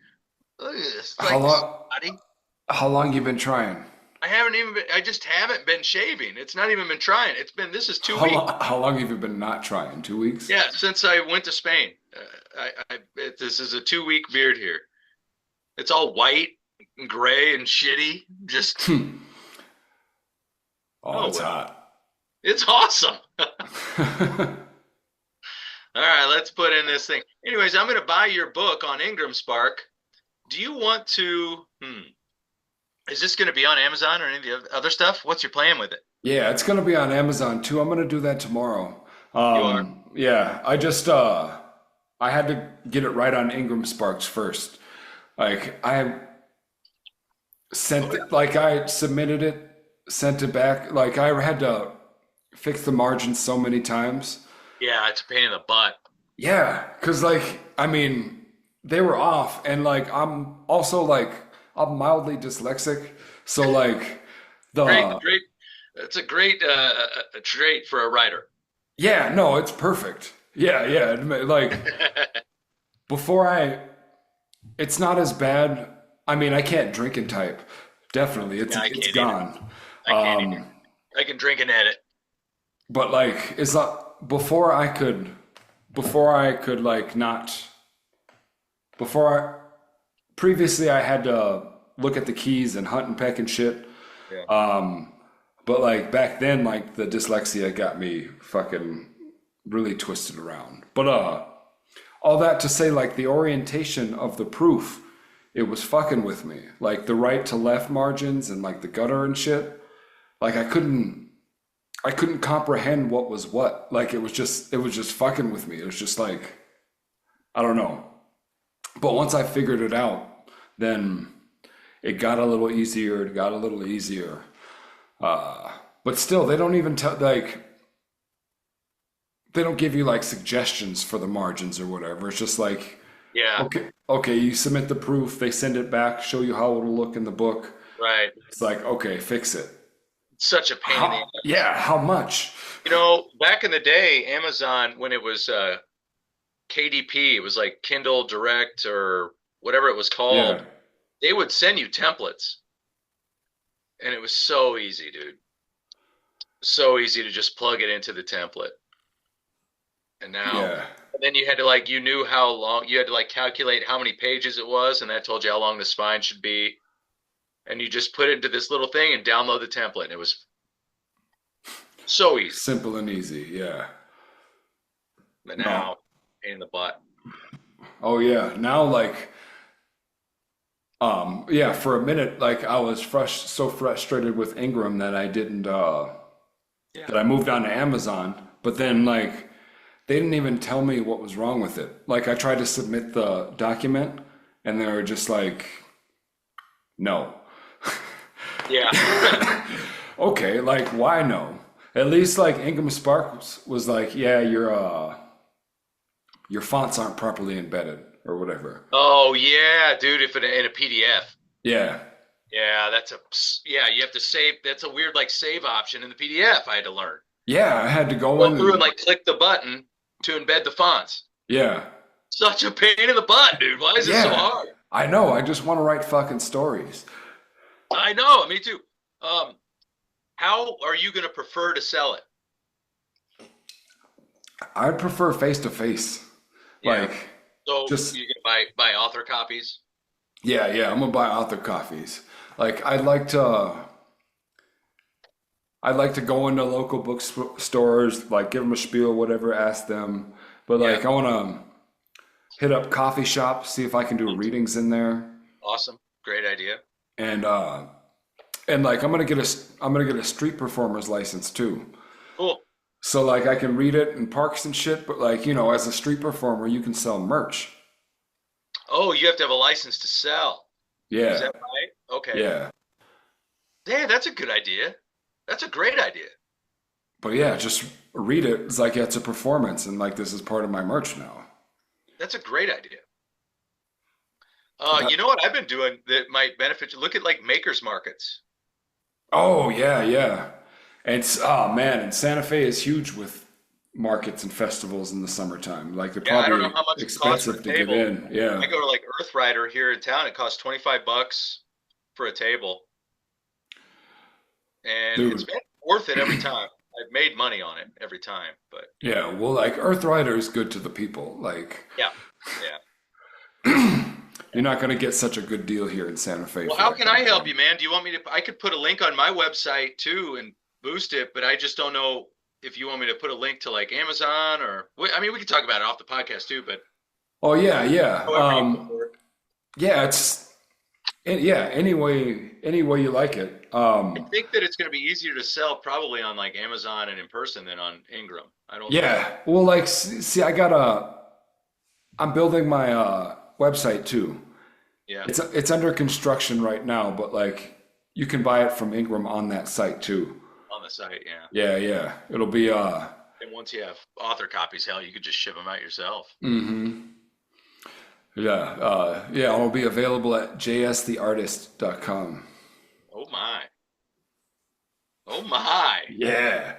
Look at this. It's like, How long you been trying? I just haven't been shaving. It's not even been trying. This is 2 weeks. How long have you been not trying? 2 weeks? Yeah, since I went to Spain. This is a 2-week beard here. It's all white and gray and shitty. Just Oh, it's well. hot. It's awesome. All right, let's put in this thing. Anyways, I'm going to buy your book on Ingram Spark. Do you want to? Is this going to be on Amazon or any of the other stuff? What's your plan with it? Yeah, it's gonna be on Amazon too. I'm gonna do that tomorrow. You are? Yeah, I just I had to get it right on Ingram Sparks first. Like I I submitted it, sent it back. Like I had to fix the margins so many times. Yeah, it's a pain in the butt. Yeah, because they were off, and like I'm also like I'm mildly dyslexic, so like Great. It's a great trait for a writer. yeah, no, it's perfect. Yeah, like before it's not as bad. I mean, I can't drink and type. Definitely, I it's can't gone. I can't either. I can drink and edit. But like, it's not before I could like not before I previously I had to look at the keys and hunt and peck and shit. Yeah. But like back then, like the dyslexia got me fucking really twisted around. But all that to say, like the orientation of the proof, it was fucking with me. Like the right to left margins and like the gutter and shit. Like I couldn't comprehend what was what. Like it was just fucking with me. It was just like, I don't know. But once I figured it out, then it got a little easier. It got a little easier. But still, they don't even tell, like, they don't give you like suggestions for the margins or whatever. It's just like, Yeah. okay, you submit the proof, they send it back, show you how it'll look in the book. Right. It's like, okay, fix it. Such a pain in the ass. Yeah, how much? You know, back in the day, Amazon, when it was KDP, it was like Kindle Direct or whatever it was called. Yeah. They would send you templates. And it was so easy, dude. So easy to just plug it into the template. And now, Yeah. and then you had to like, you knew how long, you had to like calculate how many pages it was, and that told you how long the spine should be. And you just put it into this little thing and download the template. And it was so easy. Simple and easy, yeah. But now, pain in the butt. Oh yeah, now like, yeah, for a minute, like I was so frustrated with Ingram that I didn't, that I moved on to Amazon. But then like, they didn't even tell me what was wrong with it. Like I tried to submit the document, and they were just like, no. Yeah. Okay, like why no? At least like Ingram Sparks was like, yeah, your fonts aren't properly embedded or whatever. Oh yeah, dude. If in a PDF. Yeah. Yeah, you have to save. That's a weird like save option in the PDF. I had to learn. Yeah, I had to go Go in through and like click the button to embed the fonts. yeah. Such a pain in the butt, dude. Why is it so hard? I know. I just want to write fucking stories. I know. Me too. How are you going to prefer to sell it? I'd prefer face to face. Yeah. Like, So just you can buy author copies. yeah. I'm gonna buy author copies. Like, I'd like to go into local bookstores, like give them a spiel, whatever, ask them. But like, I want to hit up coffee shops, see if I can do readings in there. Awesome. Great idea. And like I'm gonna get a street performer's license too. Cool. So like I can read it in parks and shit, but like, you know, as a street performer, you can sell merch. Oh, you have to have a license to sell. Yeah. Is that right? Okay. Yeah. Yeah, that's a good idea. That's a great idea. But yeah, just read it. It's like, yeah, it's a performance, and like this is part of my merch now. That's a great idea. You know what I've been doing that might benefit you? Look at like makers markets. Oh yeah. And oh man, and Santa Fe is huge with markets and festivals in the summertime. Like they're I don't probably know how much it costs for expensive a to get table. in. Yeah. I go to like Earth Rider here in town. It costs $25 for a table, and Dude. it's been worth it every time. I've made money on it every time, but Yeah, well, like Earth Rider is good to the people. Like, yeah. you're not gonna get such a good deal here in Santa Fe. Well, for how that can kind I of help thing. you, man? Do you want me to? I could put a link on my website too and boost it, but I just don't know if you want me to put a link to like Amazon or. I mean, we can talk about it off the podcast too, but. Oh yeah. However you prefer. Yeah, any way you like it. I think that it's going to be easier to sell probably on like Amazon and in person than on Ingram. I don't. Yeah. Well, like, see, I'm building my website too. Yeah. It's under construction right now, but like you can buy it from Ingram on that site too. On the site, yeah. Yeah. It'll be And once you have author copies, hell, you could just ship them out yourself. Yeah, it'll be available at jstheartist.com. Oh my. Oh my. Yeah.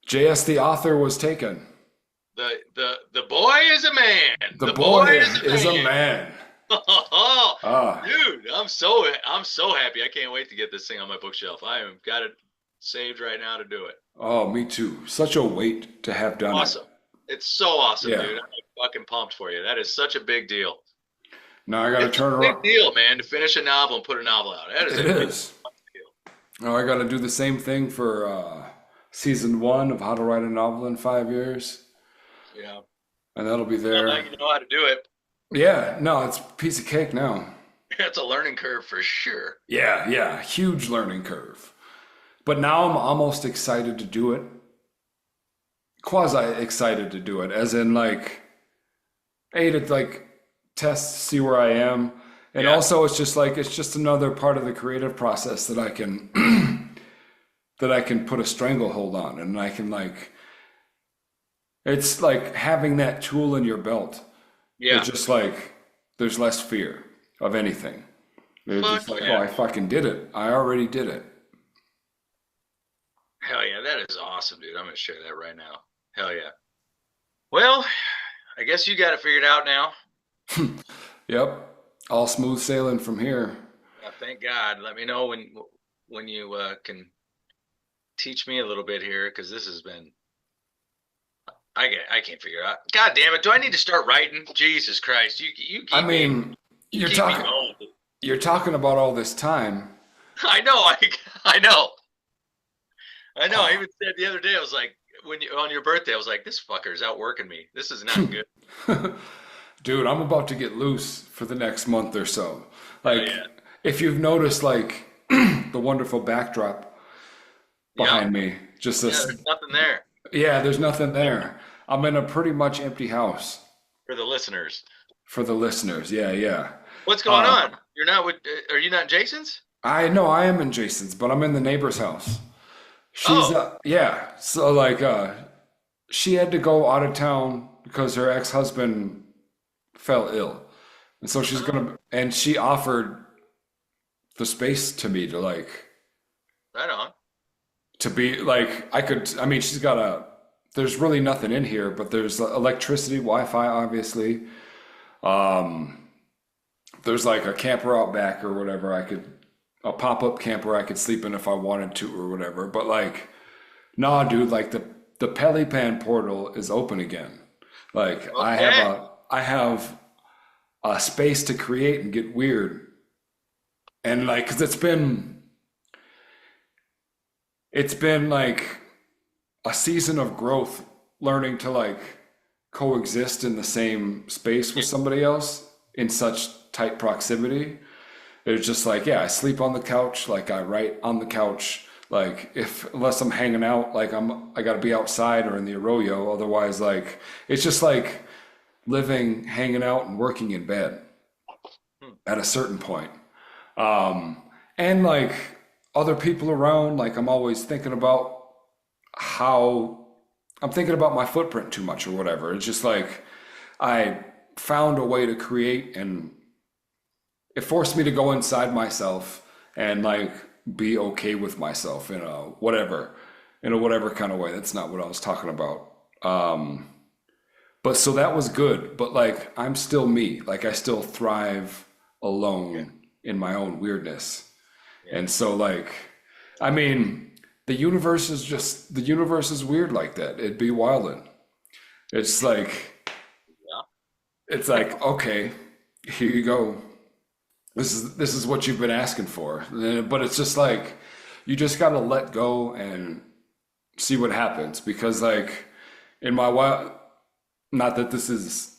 JS the author was taken. The boy is a man. The boy is a man. Oh, dude, I'm so happy. I can't wait to get this thing on my bookshelf. I have got it saved right now to do it. Oh, me too. Such a weight to have done Awesome. It's so awesome, Yeah. dude. I'm fucking pumped for you. That is such a big deal. Now I got to turn a around. big deal, man, to finish a novel and put a novel out. That is It a big is. deal. Oh, I got to do the same thing for season 1 of How to Write a Novel in 5 years. Yeah. And that'll be there. Now you know how to do it. Yeah, no, it's a piece of cake now. That's a learning curve for sure. Yeah, huge learning curve. But now I'm almost excited to do it. Quasi excited to do it, as in like, A, to like test, see where I am. And Yeah. also it's just another part of the creative process that I can that I can put a stranglehold on, and I can like, it's like having that tool in your belt. Yeah. It's just like there's less fear of anything. It's Fuck just like, yeah. oh, I fucking did it. I already did it. Hell yeah, that is awesome, dude. I'm gonna share that right now. Hell yeah. Well, I guess you got it figured out now. Yep. All smooth sailing from here. Thank God. Let me know when you can teach me a little bit here, because this has been. I can't figure out. God damn it! Do I need to start writing? Jesus Christ! You keep I mean, you you're keep me talking going. you're talking about all this time. I know. I know. I even said the other day, I was like, on your birthday, I was like, this fucker is out working me. This is not good. Dude, I'm about to get loose for the next month or so. Like, yeah. if you've noticed, like, the wonderful backdrop behind me, just Yeah, this. there's nothing there Yeah, there's nothing there. I'm in a pretty much empty house for the listeners. for the listeners. Yeah. What's going on? You're not with? Are you not in Jason's? I know I am in Jason's, but I'm in the neighbor's house. She's Oh. yeah. So like she had to go out of town because her ex-husband fell ill. And so and she offered the space to me to like Right on. to be like she's got there's really nothing in here, but there's electricity, Wi-Fi obviously. There's like a camper out back or whatever, a pop-up camper I could sleep in if I wanted to or whatever. But like, nah, dude, like the Pelipan portal is open again. Like Okay. I have a space to create and get weird. And like, cause it's been like a season of growth, learning to like coexist in the same space with somebody else in such tight proximity. It's just like, yeah, I sleep on the couch, like I write on the couch, like unless I'm hanging out, like I gotta be outside or in the arroyo. Otherwise, like it's just like living, hanging out and working in bed at a certain point. And like other people around, like I'm always thinking about my footprint too much or whatever. It's just like I found a way to create, and it forced me to go inside myself and like be okay with myself in a whatever kind of way. That's not what I was talking about. But so that was good, but like I'm still me. Like I still thrive alone in my own weirdness. And so like, I mean, the universe is weird like that. It'd be wildin'. It's like, it's like, okay, here you go. This is what you've been asking for. But it's just like, you just got to let go and see what happens. Because like in my wild, not that this is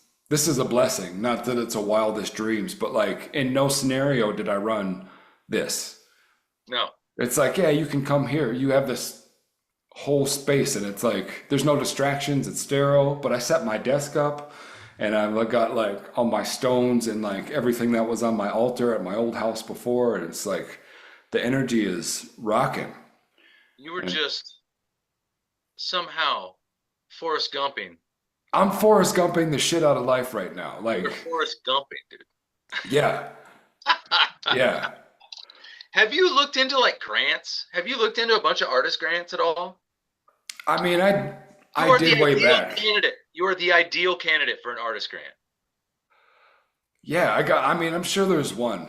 a blessing, not that it's a wildest dreams, but like in no scenario did I run this. No. It's like, yeah, you can come here. You have this whole space and it's like, there's no distractions. It's sterile, but I set my desk up and I've got like all my stones and like everything that was on my altar at my old house before. And it's like, the energy is rocking. You were just somehow Forrest Gumping. I'm Forrest Gumping the shit out of life right now. Like, You're Forrest Gumping, dude. yeah, yeah. Have you looked into like grants? Have you looked into a bunch of artist grants at all? I mean, I You are did the way ideal back. candidate You are the ideal candidate for an artist grant. Yeah, I mean, I'm sure there's one.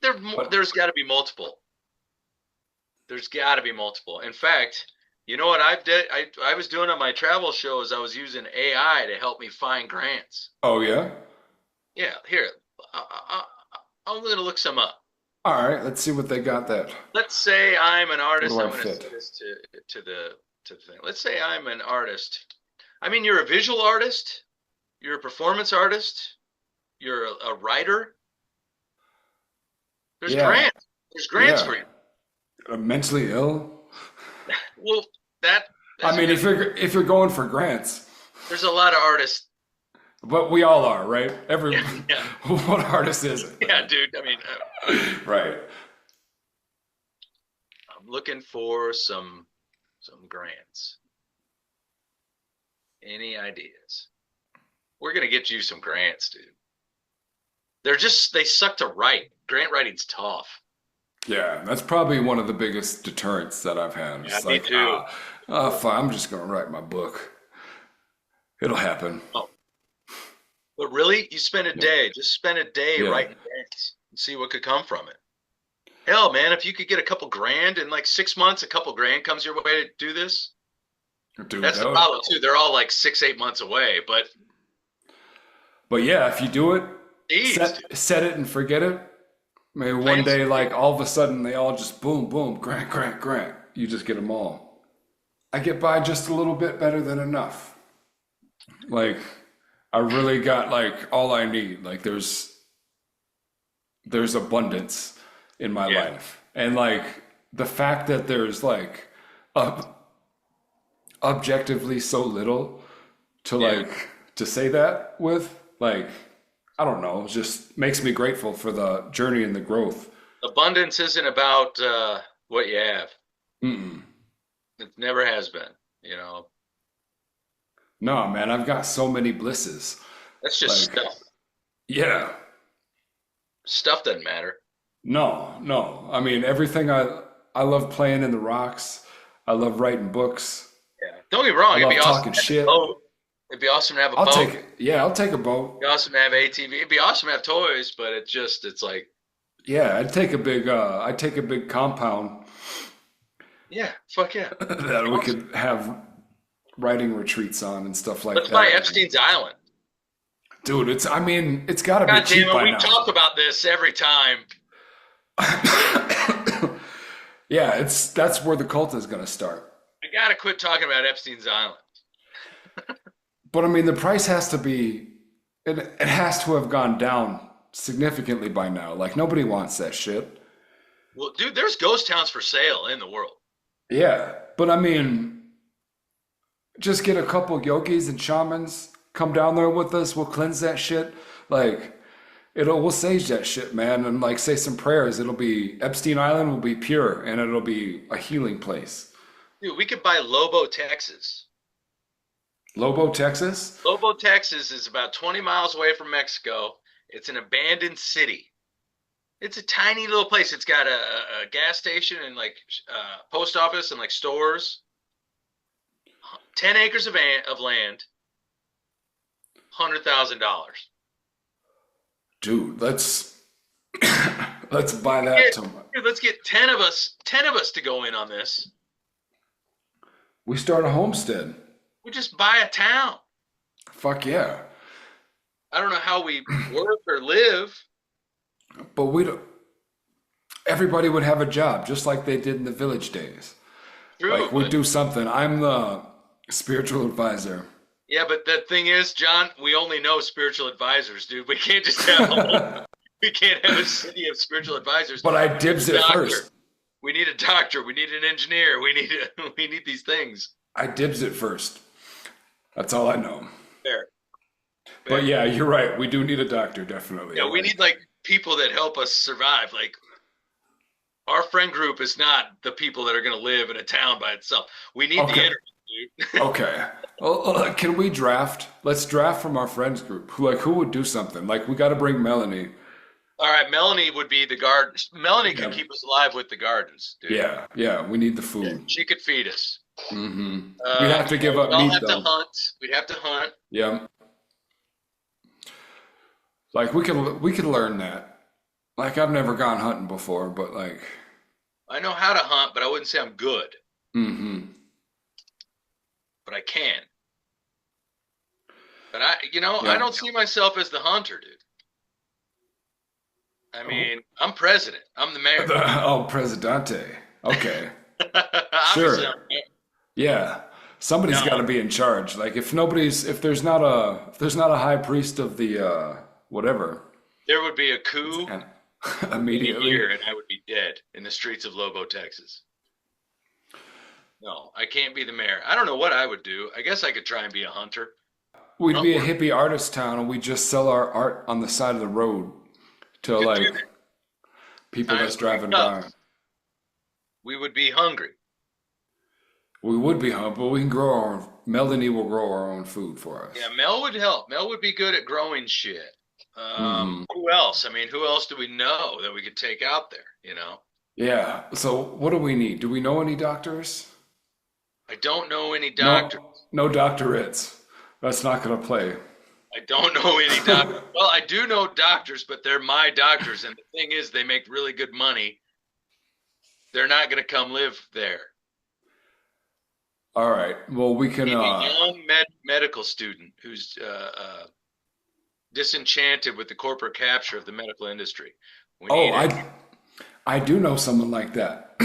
But There's got to be multiple. There's got to be multiple. In fact, you know what I was doing on my travel shows? I was using AI to help me find grants. oh yeah. Yeah, here. I'm going to look some up. All right, let's see what they got that. Let's say I'm an Where artist. do I I'm going to fit? say this to the thing. Let's say I'm an artist. I mean, you're a visual artist. You're a performance artist. You're a writer. There's Yeah, grants. There's grants for yeah. you. Mentally ill. Well, that I is mean, good. if you're going for grants, There's a lot of artists. but we all are, right? Every Yeah, what artist is it? yeah, dude. I mean, Right. I'm looking for some grants. Any ideas? We're gonna get you some grants, dude. They suck to write. Grant writing's tough. Yeah, that's probably one of the biggest deterrents that I've had. Yeah, It's me like, too. fine, I'm just gonna write my book. It'll happen. Oh, but really, you spend a Yeah. day. Just spend a day Yeah. writing grants and see what could come from it. Hell, man, if you could get a couple grand in like 6 months, a couple grand comes your way to do this. Dude, That's that the would, problem too. They're all like 6, 8 months away. But but yeah, if you do it, geez, dude, set it and forget it. Maybe one plans. day, like all of a sudden, they all just boom, boom, grant, grant, grant. You just get them all. I get by just a little bit better than enough. Like, I really got like all I need. Like, there's abundance in my Yeah, life, and like the fact that there's like ob objectively so little to yeah. to say that with, like, I don't know, it just makes me grateful for the journey and the growth. Abundance isn't about what you have. Mm-mm. It never has been. You know, No, man, I've got so many blisses. that's just Like, stuff. yeah, Stuff doesn't matter. no. I mean, everything I love playing in the rocks. I love writing books. Yeah. Don't get me I wrong. It'd be love awesome talking to have a shit. boat. It'd be awesome to have a I'll boat. take it. Yeah, I'll take a boat. It'd be awesome to have ATV. It'd be awesome to have toys, but it's like, Yeah, I'd take a big compound yeah, fuck yeah. that we Awesome. could have writing retreats on and stuff like Let's buy that. Epstein's Island. Dude, I mean, it's got to be God cheap damn it, by we now. talk about this every time. Yeah, that's where the cult is going to start. I gotta quit talking about Epstein's Island. But I mean, the price has to be, it has to have gone down significantly by now. Like, nobody wants that shit. Well, dude, there's ghost towns for sale in the world. Yeah, but I mean, just get a couple yogis and shamans, come down there with us, we'll cleanse that shit. Like, we'll sage that shit, man, and like say some prayers. It'll be, Epstein Island will be pure and it'll be a healing place. Dude, we could buy Lobo, Texas. Lobo, Texas? Lobo, Texas is about 20 miles away from Mexico. It's an abandoned city. It's a tiny little place. It's got a gas station and like post office and like stores. 10 acres of land. $100,000. Dude, let's buy that tomorrow. Dude, let's get 10 of us to go in on this. We start a homestead. We just buy a town. Fuck yeah. I don't know how we work or live. But we don't, everybody would have a job just like they did in the village days. True, Like, we but do something. I'm the spiritual advisor. yeah, but the thing is, John, we only know spiritual advisors, dude. We can't just have we can't have a city of spiritual advisors. But I We need dibs a it doctor. first. We need a doctor. We need an engineer. We need these things. I dibs it first. That's all I know. Fair. But yeah, you're right. We do need a doctor, definitely. Yeah, we Like, need like people that help us survive. Like our friend group is not the people that are going to live in a town by itself. We need the okay, internet, dude. okay. Well, can we draft? Let's draft from our friends group. Who would do something? Like, we got to bring Melanie. All right, Melanie would be the garden. Melanie could Yeah, keep us alive with the gardens, dude. yeah. We need the Yeah, food. she could feed us. Mm-hmm. We'd have to give up We'd all meat have to though. hunt. We'd have to hunt. Yeah. Like we could learn that. Like I've never gone hunting before, but like, I know how to hunt, but I wouldn't say I'm good. mm-hmm. But I can. But I Yeah. don't see myself as the hunter, dude. I mean, I'm president. I'm the mayor. Oh, Presidente. Okay. Obviously, Sure. Yeah. Somebody's got to no, be in charge. Like if there's not a high priest of the whatever, there would be a coup and in a immediately year, and I would be dead in the streets of Lobo, Texas. No, I can't be the mayor. I don't know what I would do. I guess I could try and be a hunter. we'd Hunt be a work. hippie artist town and we just sell our art on the side of the road to Could do like that. people Times that's would be driving tough. by. We would be hungry. We would be humble. We can grow our own. Melanie will grow our own food for us. Yeah, Mel would help. Mel would be good at growing shit. Hmm. Who else? I mean, who else do we know that we could take out there? Yeah. So what do we need? Do we know any doctors? I don't know any doctors. No, no doctorates. That's not gonna play. I don't know any doctors. Well, I do know doctors, but they're my doctors. And the thing is, they make really good money. They're not going to come live there. All right. Well, we can. Maybe a young medical student who's disenchanted with the corporate capture of the medical industry. We Oh, need it. I do know someone like that.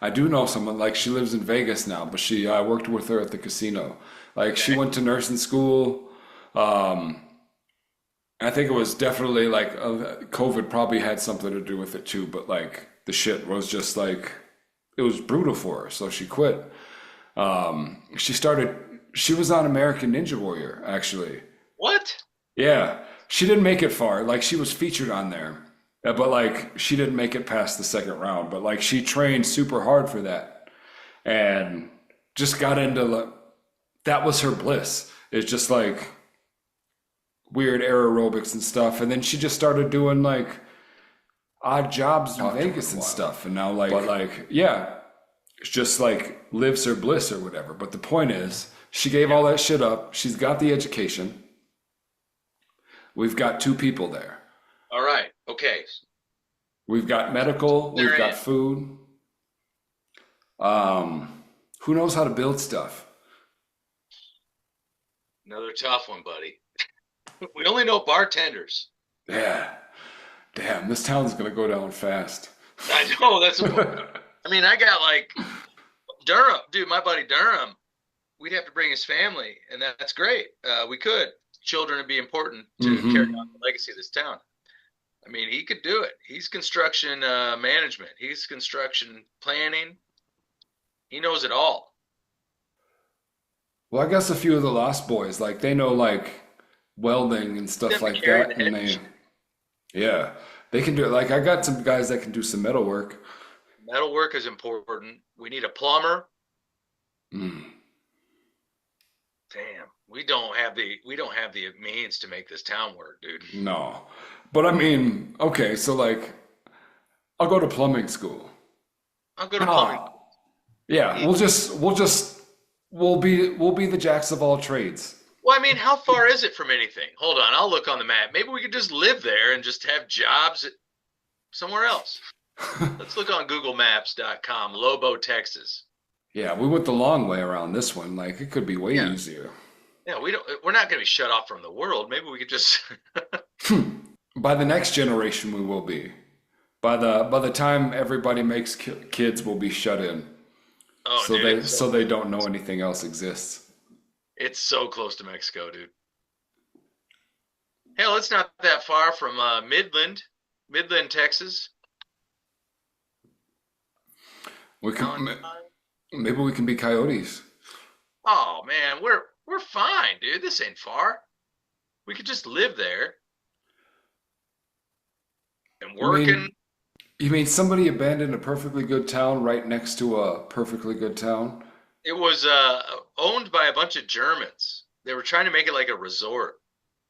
I do know someone like she lives in Vegas now, but I worked with her at the casino. Like she Okay. went to nursing school. Um, I think it was definitely like COVID probably had something to do with it too, but like the shit was just like it was brutal for her, so she quit. She was on American Ninja Warrior actually. What? Yeah, she didn't make it far. Like she was featured on there, but like she didn't make it past the second round. But like she trained super hard for that, and just got into that was her bliss. It's just like weird aerobics and stuff, and then she just started doing like odd jobs in Vegas and stuff, and now like, but like yeah, it's just like lives her bliss or whatever. But the point is, she gave all that shit up. She's got the education. We've got two people there. All right. Okay. We've got medical, They're we've got in. food. Who knows how to build stuff? Another tough one, buddy. We only know bartenders. Yeah. Damn, this town's gonna go down fast. I know. I mean, I got like Durham, dude. My buddy Durham. We'd have to bring his family, and that's great. We could. Children would be important to carry on the legacy of this town. I mean, he could do it. He's construction management. He's construction planning. He knows it all. Well, I guess a few of the Lost Boys, like they know like welding and stuff Them to like carry that, the and yeah, they can do it. Like I got some guys that can do some metal work. Metal work is important. We need a plumber. Mm. Damn, we don't have the means to make this town work, dude. No, but I mean, okay, so like, I'll go to plumbing school. I'll go to plumbing. Ah, yeah, we'll be the jacks of all trades. Well, I mean, how far is it from anything? Hold on, I'll look on the map. Maybe we could just live there and just have jobs somewhere else. Let's look on googlemaps.com, Lobo, Texas. Yeah, we went the long way around this one. Like it could be way Yeah. easier. Yeah, we're not going to be shut off from the world. Maybe we could just By the next generation, we will be. By the time everybody makes kids, we'll be shut in. Oh, So dude, they don't know anything else exists. it's so close to Mexico, dude. Hell, it's not that far from Midland, Texas. We can maybe we can be coyotes. Oh man, we're fine, dude. This ain't far. We could just live there and You mean working. you mean somebody abandoned a perfectly good town right next to a perfectly good town? It was owned by a bunch of Germans. They were trying to make it like a resort,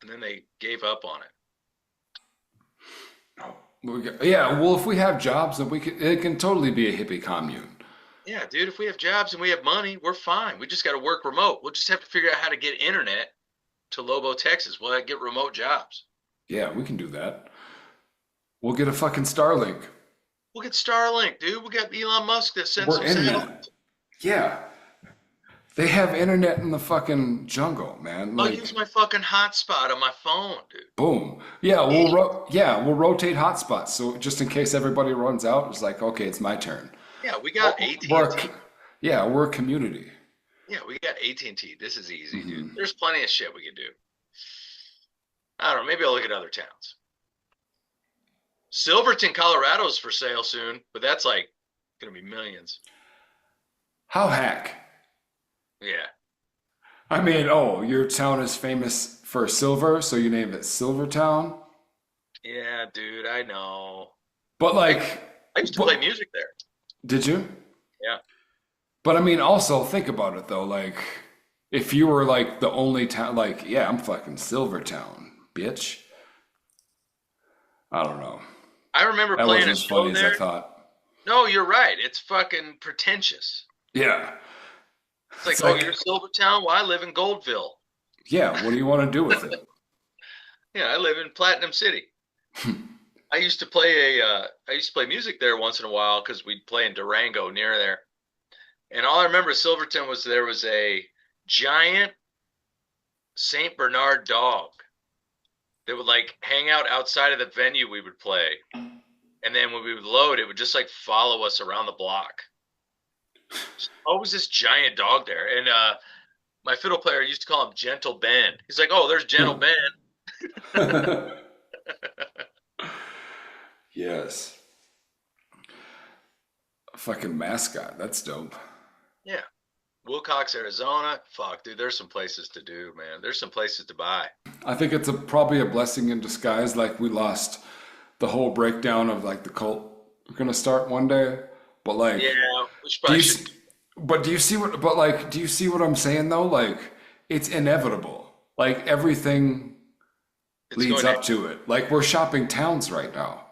and then they gave up on it. Yeah, well, if we have jobs, then it can totally be a hippie commune. Yeah, dude, if we have jobs and we have money, we're fine. We just got to work remote. We'll just have to figure out how to get internet to Lobo, Texas. We'll get remote jobs. Yeah, we can do that. We'll get a fucking Starlink. We'll get Starlink, dude. We got Elon Musk that sends We're some in satellites. that. Yeah. They have internet in the fucking jungle, man. I'll Like, use my fucking hotspot on my phone, dude. boom. Yeah, we'll rotate hotspots. So just in case everybody runs out, it's like, okay, it's my turn. Yeah, we got We're, AT&T. yeah, we're a community. Yeah, we got AT&T. This is easy, dude. Mhm. There's plenty of shit we could do. I don't know. Maybe I'll look at other towns. Silverton, Colorado's for sale soon, but that's like gonna be millions. How hack? Yeah. I mean, oh, your town is famous for silver, so you named it Silvertown. Yeah, dude, I know. But like, I used to play music there. did you? Yeah. But I mean, also think about it though. Like, if you were like the only town, like, yeah, I'm fucking Silvertown, bitch. I don't know. I remember That playing wasn't a as show funny as I there. thought. No, you're right. It's fucking pretentious. Yeah. It's like, It's oh, like, you're Silvertown? Well, I live in Goldville. yeah, what do you want to do with it? Yeah, I live in Platinum City. I used to play music there once in a while because we'd play in Durango near there. And all I remember of Silverton was there was a giant Saint Bernard dog that would like hang out outside of the venue we would play. And then when we would load, it would just like follow us around the block. Always this giant dog there. And my fiddle player used to call him Gentle Ben. He's like, oh, there's Gentle Ben. Yes. A fucking mascot. That's dope. Yeah. Wilcox, Arizona. Fuck, dude, there's some places to do, man. There's some places to buy. I think it's probably a blessing in disguise. Like we lost the whole breakdown of like the cult we're gonna start one day. But like, Yeah, we do you, should. but do you see what? But like, do you see what I'm saying though? Like, it's inevitable. Like everything It's leads going up to it. Like we're shopping towns right now.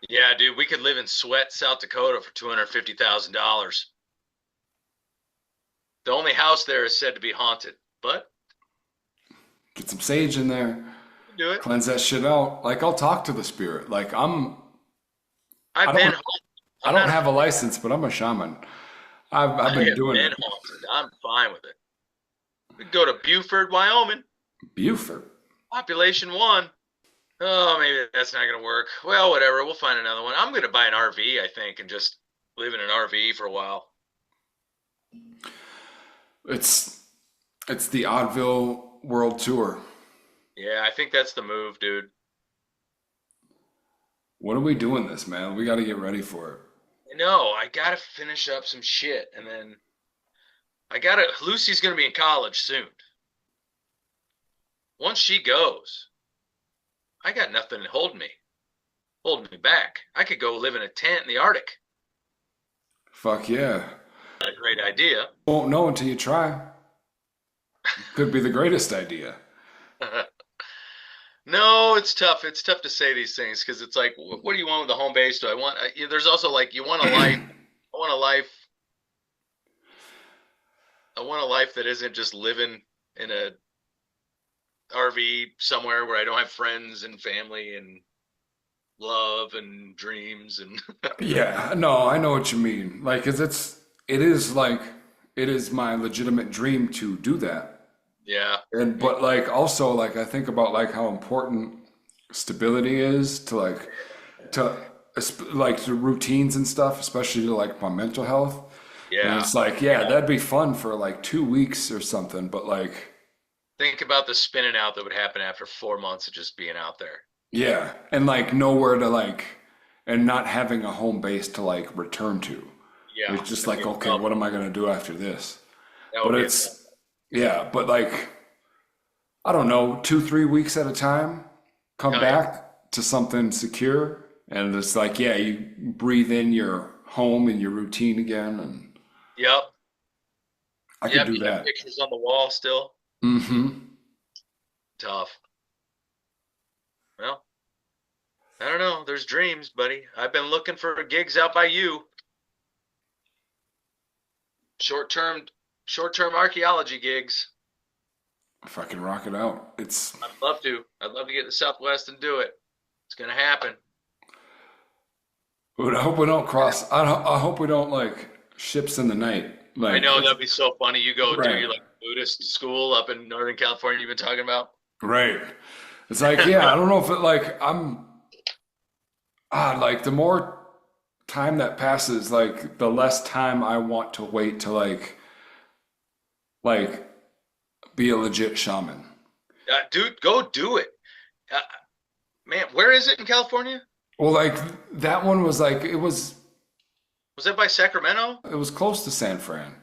Yeah, dude, we could live in Sweat, South Dakota for $250,000. The only house there is said to be haunted, but Get some sage in there. we can do it. Cleanse that shit out. Like I'll talk to the spirit. Like I I've been don't haunted. I I'm don't not. have a license, but I'm a shaman. I've I been have doing been it. haunted. I'm fine with it. We could go to Buford, Wyoming. Buford. Population 1. Oh, maybe that's not gonna work. Well, whatever. We'll find another one. I'm gonna buy an RV, I think, and just live in an RV for a while. It's the Oddville World Tour. Yeah, I think that's the move, dude. When are we doing this, man? We got to get ready for it. No, I gotta finish up some shit, and then Lucy's gonna be in college soon. Once she goes, I got nothing holding me back. I could go live in a tent in the Arctic. Fuck yeah. Not a great idea. Won't know until you try. Could be the greatest idea. No, it's tough. It's tough to say these things because it's like, what do you want with the home base? Do I want? There's also like, you want a life. I want a life. I want a life that isn't just living in a RV somewhere where I don't have friends and family and love and dreams and Yeah, no, I know what you mean. Like, 'cause it is like, it is my legitimate dream to do that. yeah, And, but like, also, like, I think about like how important stability is to to routines and stuff, especially to like my mental health. And yeah. it's like, yeah, that'd be fun for like 2 weeks or something, but like, Think about the spinning out that would happen after 4 months of just being out there. yeah, and like nowhere to like, and not having a home base to like return to. Yeah, It's just like, okay, what am I gonna do after this? that But would be it's, yeah, but like, I don't know, 2, 3 weeks at a time, come Oh, yeah. back to something secure, and it's like, yeah, you breathe in your home and your routine again, and Yep. I could Yep. do You have that. pictures on the wall still. Mm-hmm. Tough. Well, I don't know. There's dreams, buddy. I've been looking for gigs out by you. Short-term archaeology gigs. If I can rock it out, it's. I'd love to. I'd love to get to the Southwest and do it. It's gonna happen. But I hope we don't cross. I hope we don't like ships in the night. Like I know that'd be so funny. You go do Right. your like Buddhist school up in Northern California you've been talking about. right. It's like yeah. I don't know if it like like the more time that passes, like the less time I want to wait to like be a legit shaman. Dude, go do it. Man, where is it in California? Well, like that one was like Was that by Sacramento? it was close to San Fran.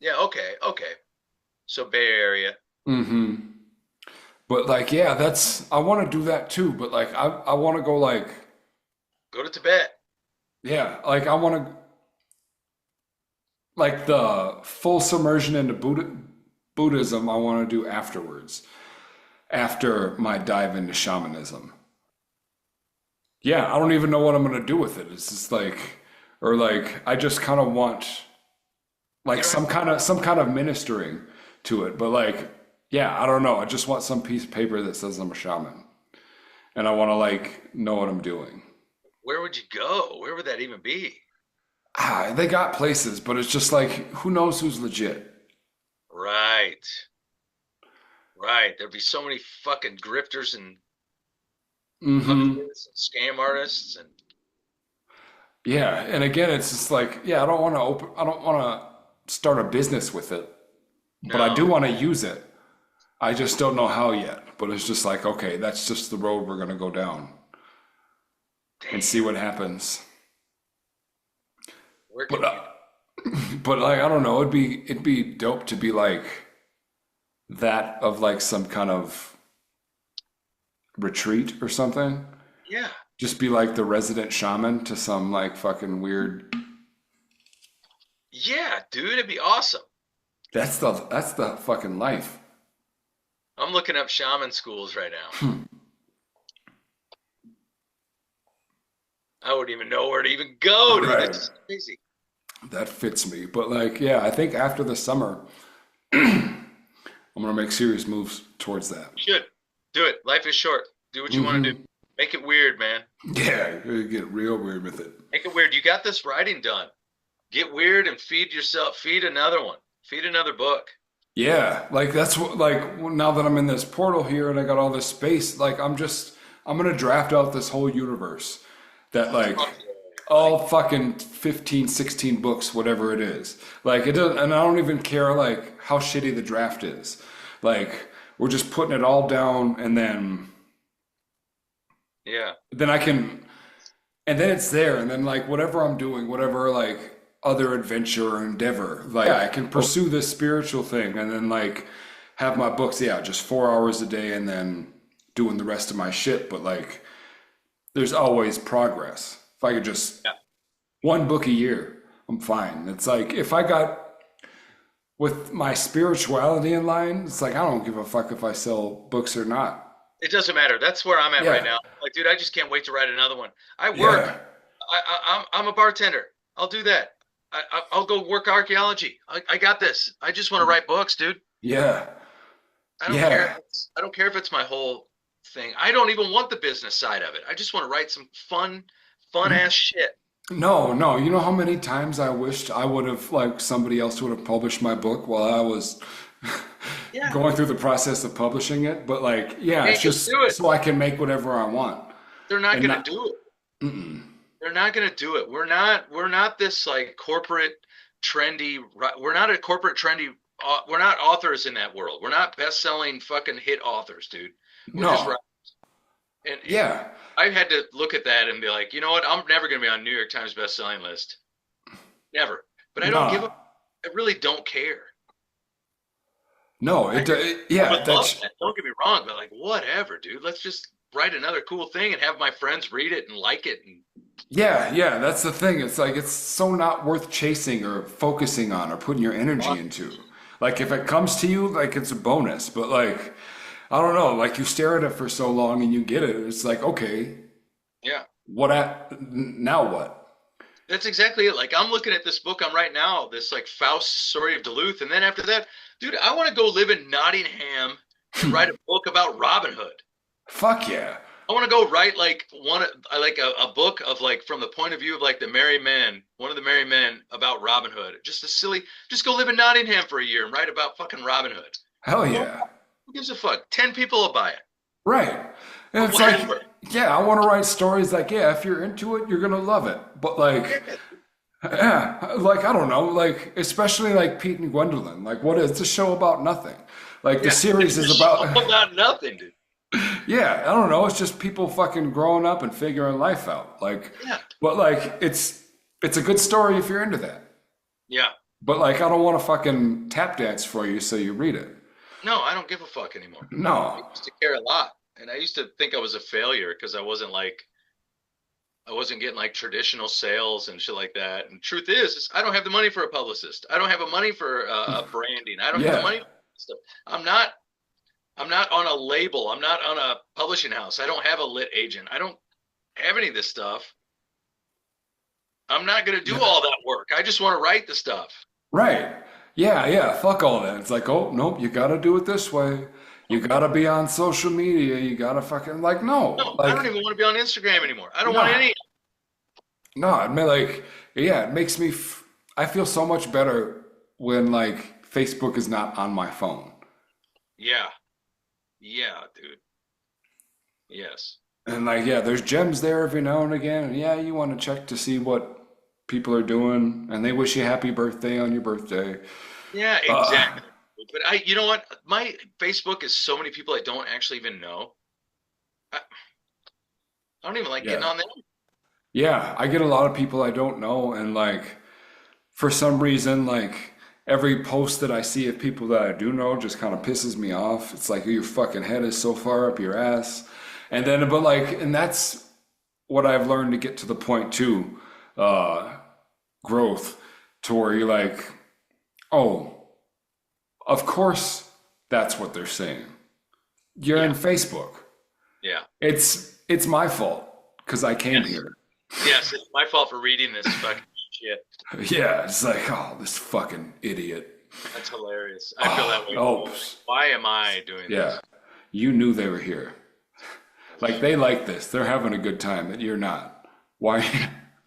Yeah, okay. So Bay Area. Mm-hmm. But like yeah, I want to do that too. But like I want to go like Go to Tibet. yeah, like I want to like the full submersion into Buddhism. I want to do afterwards, after my dive into shamanism. Yeah, I don't even know what I'm gonna do with it. It's just like, or like, I just kind of want like some kind of ministering to it. But like, yeah, I don't know. I just want some piece of paper that says I'm a shaman, and I want to like know what I'm doing. Where would you go? Where would that even be? They got places, but it's just like, who knows who's legit? Right. There'd be so many fucking grifters and Mm-hmm. puppets and scam artists and Yeah, and again, it's just like, yeah, I don't want to start a business with it, but I do no. want to use it. I just don't know how yet. But it's just like, okay, that's just the road we're gonna go down and see Damn. what happens. Where But can you? but like, I don't know. It'd be dope to be like that of like some kind of retreat or something. Yeah. Just be like the resident shaman to some like fucking weird. Yeah, dude, it'd be awesome. That's the fucking life. I'm looking up shaman schools right now. I wouldn't even know where to even go, dude. Right. That's just crazy. That fits me. But like, yeah, I think after the summer, I'm gonna make serious moves towards that. You should do it. Life is short. Do what you want to do. Make it weird, man. Yeah, you get real weird with it. Make it weird. You got this writing done. Get weird and feed yourself. Feed another one. Feed another book. Yeah, like that's what like now that I'm in this portal here and I got all this space, like I'm gonna draft out this whole universe that like all fucking 15, 16 books, whatever it is. Like it doesn't, and I don't even care like how shitty the draft is. Like we're just putting it all down and Yeah. then I can, and then it's there, and then like whatever I'm doing, whatever like other adventure or endeavor, like I can pursue this spiritual thing, and then like have my books, yeah, just 4 hours a day, and then doing the rest of my shit. But like, there's always progress. If I could just Yeah. one book a year, I'm fine. It's like if I got with my spirituality in line, it's like I don't give a fuck if I sell books or not. It doesn't matter. That's where I'm at right Yeah, now. Like, dude, I just can't wait to write another one. I work. yeah, I'm a bartender. I'll do that. I'll go work archaeology. I got this. I just want to write books, dude. yeah, I don't care. yeah. I don't care if it's my whole thing. I don't even want the business side of it. I just want to write some fun ass shit. No. You know how many times I wished I would have, like, somebody else would have published my book while I was Yeah. going through the process of publishing it? But, like, yeah, Hey, it's just just do it. so I can make whatever I want. They're not And gonna not, do it. mm-mm. They're not gonna do it. We're not this like corporate trendy. We're not a corporate trendy. We're not authors in that world. We're not best-selling fucking hit authors, dude. We're just No, and yeah, I've had to look at that and be like, you know what? I'm never gonna be on New York Times best-selling list. Never. But I don't give a. no, I really don't care. no, I yeah, would love that's, that. Don't get me wrong, but like whatever, dude. Let's just write another cool thing and have my friends read it and like it. And yeah, that's the thing. It's like, it's so not worth chasing or focusing on or putting your energy into. Like, if it comes to you, like, it's a bonus, but like, I don't know, like, you stare at it for so long and you get it. It's like, okay, yeah, now what? That's exactly it. Like I'm looking at this book I'm writing now, this like Faust story of Duluth, and then after that, dude, I want to go live in Nottingham and write a book about Robin Hood. Fuck yeah. I want to go write like a book of like from the point of view of like the merry men, one of the merry men about Robin Hood. Just go live in Nottingham for a year and write about fucking Robin Hood. Hell yeah. Who gives a fuck? 10 people will buy it. Right. And it's like, yeah, I want to write stories like, yeah, if you're into it, you're gonna love it. But like, yeah, like I don't know, like especially like Pete and Gwendolyn. Like, what is the show about? Nothing. Like the series is about nothing, dude. Yeah, I don't know. It's just people fucking growing up and figuring life out. Like, Yeah. but like it's a good story if you're into that. Yeah. But like, I don't want to fucking tap dance for you so you read it. No, I don't give a fuck anymore. I No. used to care a lot. And I used to think I was a failure because I wasn't getting like traditional sales and shit like that. And truth is I don't have the money for a publicist. I don't have the money for a branding. I don't have the money for stuff. I'm not on a label. I'm not on a publishing house. I don't have a lit agent. I don't have any of this stuff. I'm not going to do all that work. I just want to write the stuff. Right. Yeah, yeah. Fuck all that. It's like, oh, nope, you gotta do it this way. You gotta be on social media. You gotta fucking like, no. No, Like, I don't even want to be on Instagram anymore. I don't want no. any. No, I mean, like, yeah, it makes me, I feel so much better when like Facebook is not on my phone. Yeah. Yeah, dude. Yes. And like, yeah, there's gems there every now and again. And yeah, you want to check to see what people are doing, and they wish you happy birthday on your birthday. Yeah, exactly. But you know what? My Facebook is so many people I don't actually even know. I don't even like getting Yeah. on there. Yeah, I get a lot of people I don't know, and like, for some reason, like, every post that I see of people that I do know just kind of pisses me off. It's like, your fucking head is so far up your ass. And then, but like, and that's what I've learned to get to the point too, uh, growth, to where you're like, oh, of course that's what they're saying. You're in Yeah. Facebook. Yeah. It's my fault because I came Yes. here. Yes, it's my fault for reading this fucking shit. Yeah, it's like, oh, this fucking idiot. That's hilarious. I feel that way. Oh, Why am I doing yeah. this? You knew they were here. Like they like this. They're having a good time, and you're not. Why?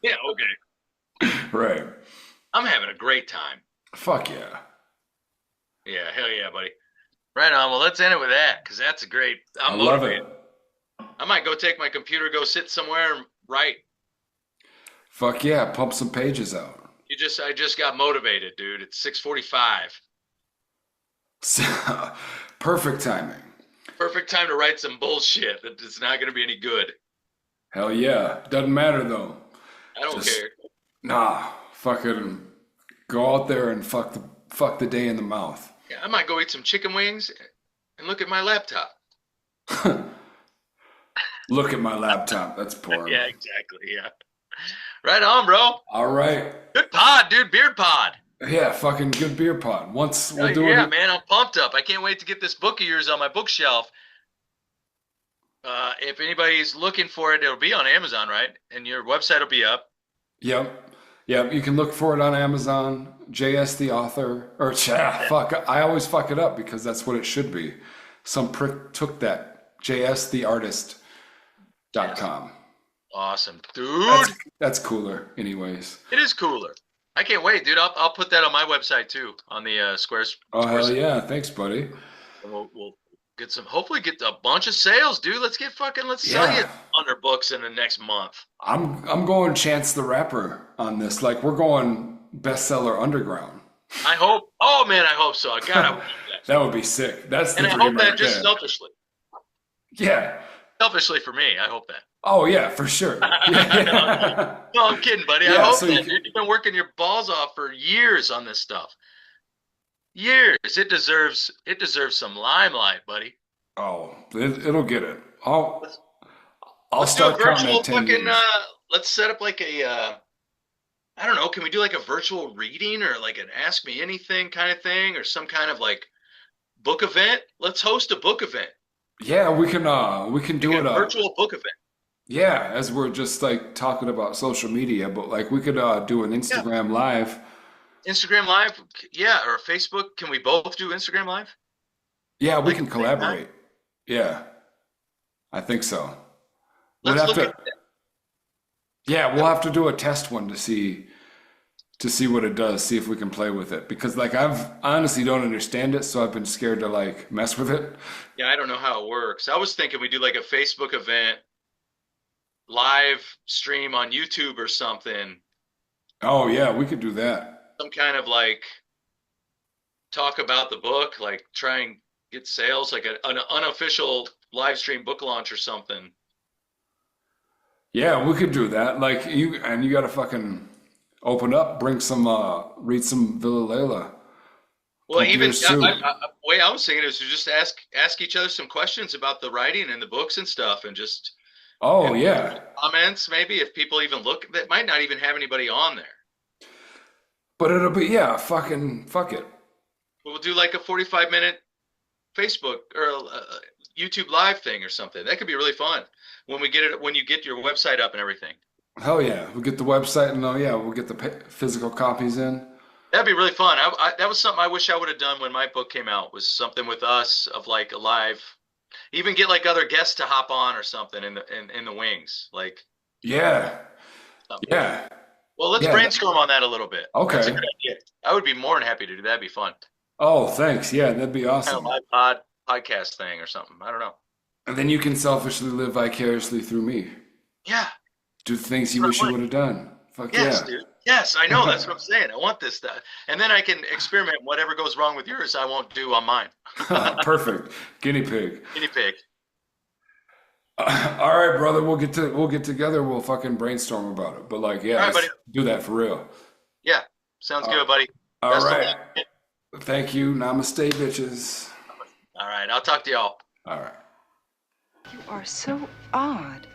Yeah, okay. Right. I'm having a great time. Fuck yeah. Yeah, hell yeah, buddy. Right on. Well, let's end it with that because that's a great. I I'm love motivated. it. I might go take my computer, go sit somewhere and write. Fuck yeah. Pump some pages out. I just got motivated, dude. It's 6:45. Perfect timing. Perfect time to write some bullshit that it's not going to be any good. Hell yeah. Doesn't matter though. I don't Just- care. Nah. Fucking go out there and fuck the day in the mouth. Yeah, I might go eat some chicken wings and look at my laptop. Look at my laptop. That's porn. Yeah, exactly. Yeah. Right on, bro. All right. Good pod, dude. Beard pod. Yeah, fucking good beer pod. Once we'll do Yeah, it. man. I'm pumped up. I can't wait to get this book of yours on my bookshelf. If anybody's looking for it, it'll be on Amazon, right? And your website will be up. Yep. Yep. You can look for it on Amazon. JS the author. Or fuck. I always fuck it up because that's what it should be. Some prick took that. JStheartist.com. Awesome, dude. That's cooler, anyways. It is cooler. I can't wait, dude. I'll put that on my website too, on the Squares. Oh hell yeah! Thanks, buddy. And we'll get hopefully get a bunch of sales, dude. Let's sell you 100 books in the next month. I'm going Chance the Rapper on this. Like we're going bestseller underground. I hope. Oh man, I hope so. I gotta believe that. That would be sick. That's the And I dream hope right that just there. selfishly. Yeah. Selfishly for me, I hope that. Oh yeah, for sure. Yeah. No, I'm kidding, buddy. I Yeah, hope so that, dude. You've been working your balls off for years on this stuff. Years. It deserves some limelight, buddy. Oh, it'll get it. I'll Let's start do a counting virtual at 10 fucking. years. Let's set up like a. I don't know. Can we do like a virtual reading or like an Ask Me Anything kind of thing or some kind of like book event? Let's host a book event. Yeah, we can do Like it. a virtual book event. Yeah, as we're just like talking about social media, but like we could do an Yeah. Instagram live. Instagram Live, yeah, or Facebook. Can we both do Instagram Live? Yeah, we Like at can the same time? collaborate. Yeah, I think so. We'd Let's have look at to, yeah, we'll have to do a test one to see what it does, see if we can play with it. Because like I honestly don't understand it, so I've been scared to like mess with it. Yeah, I don't know how it works. I was thinking we do like a Facebook event, live stream on YouTube or something, Oh yeah, we could do that. some kind of like talk about the book, like try and get sales, like an unofficial live stream book launch or something. Yeah, we could do that. Like you gotta fucking open up, bring some read some Villa Layla. Well, Come to even your suit. way I was thinking is to just ask each other some questions about the writing and the books and stuff, and just Oh and yeah. comments maybe if people even look. That might not even have anybody on there. But it'll be yeah, fucking fuck it. But we'll do like a 45-minute Facebook or YouTube live thing or something. That could be really fun when we get it when you get your website up and everything. Hell yeah. We'll get the website and oh yeah, we'll get the physical copies in. That'd be really fun. That was something I wish I would have done when my book came out. Was something with us of like a live, even get like other guests to hop on or something in the wings, like Yeah. something. Yeah. Well, let's Yeah. brainstorm on that a little bit. That's a Okay. good idea. I would be more than happy to do that. That'd be fun. Oh, thanks. Yeah, that'd be Kind of awesome. live podcast thing or something. I don't know. And then you can selfishly live vicariously through me. Yeah. Do the things you What wish I you want. would have done. Fuck Yes, yeah. dude. Yes, I know. That's what I'm saying. I want this stuff. And then I can experiment. Whatever goes wrong with yours, I won't do on mine. Perfect. Guinea pig. Guinea pig. All right, brother. We'll get together. We'll fucking brainstorm about it. But like, yeah, All right, buddy. let's do that for real. Yeah. Sounds good, buddy. All Best of right. luck. Thank you. Namaste, bitches. All right. I'll talk to y'all. All right. You are so odd.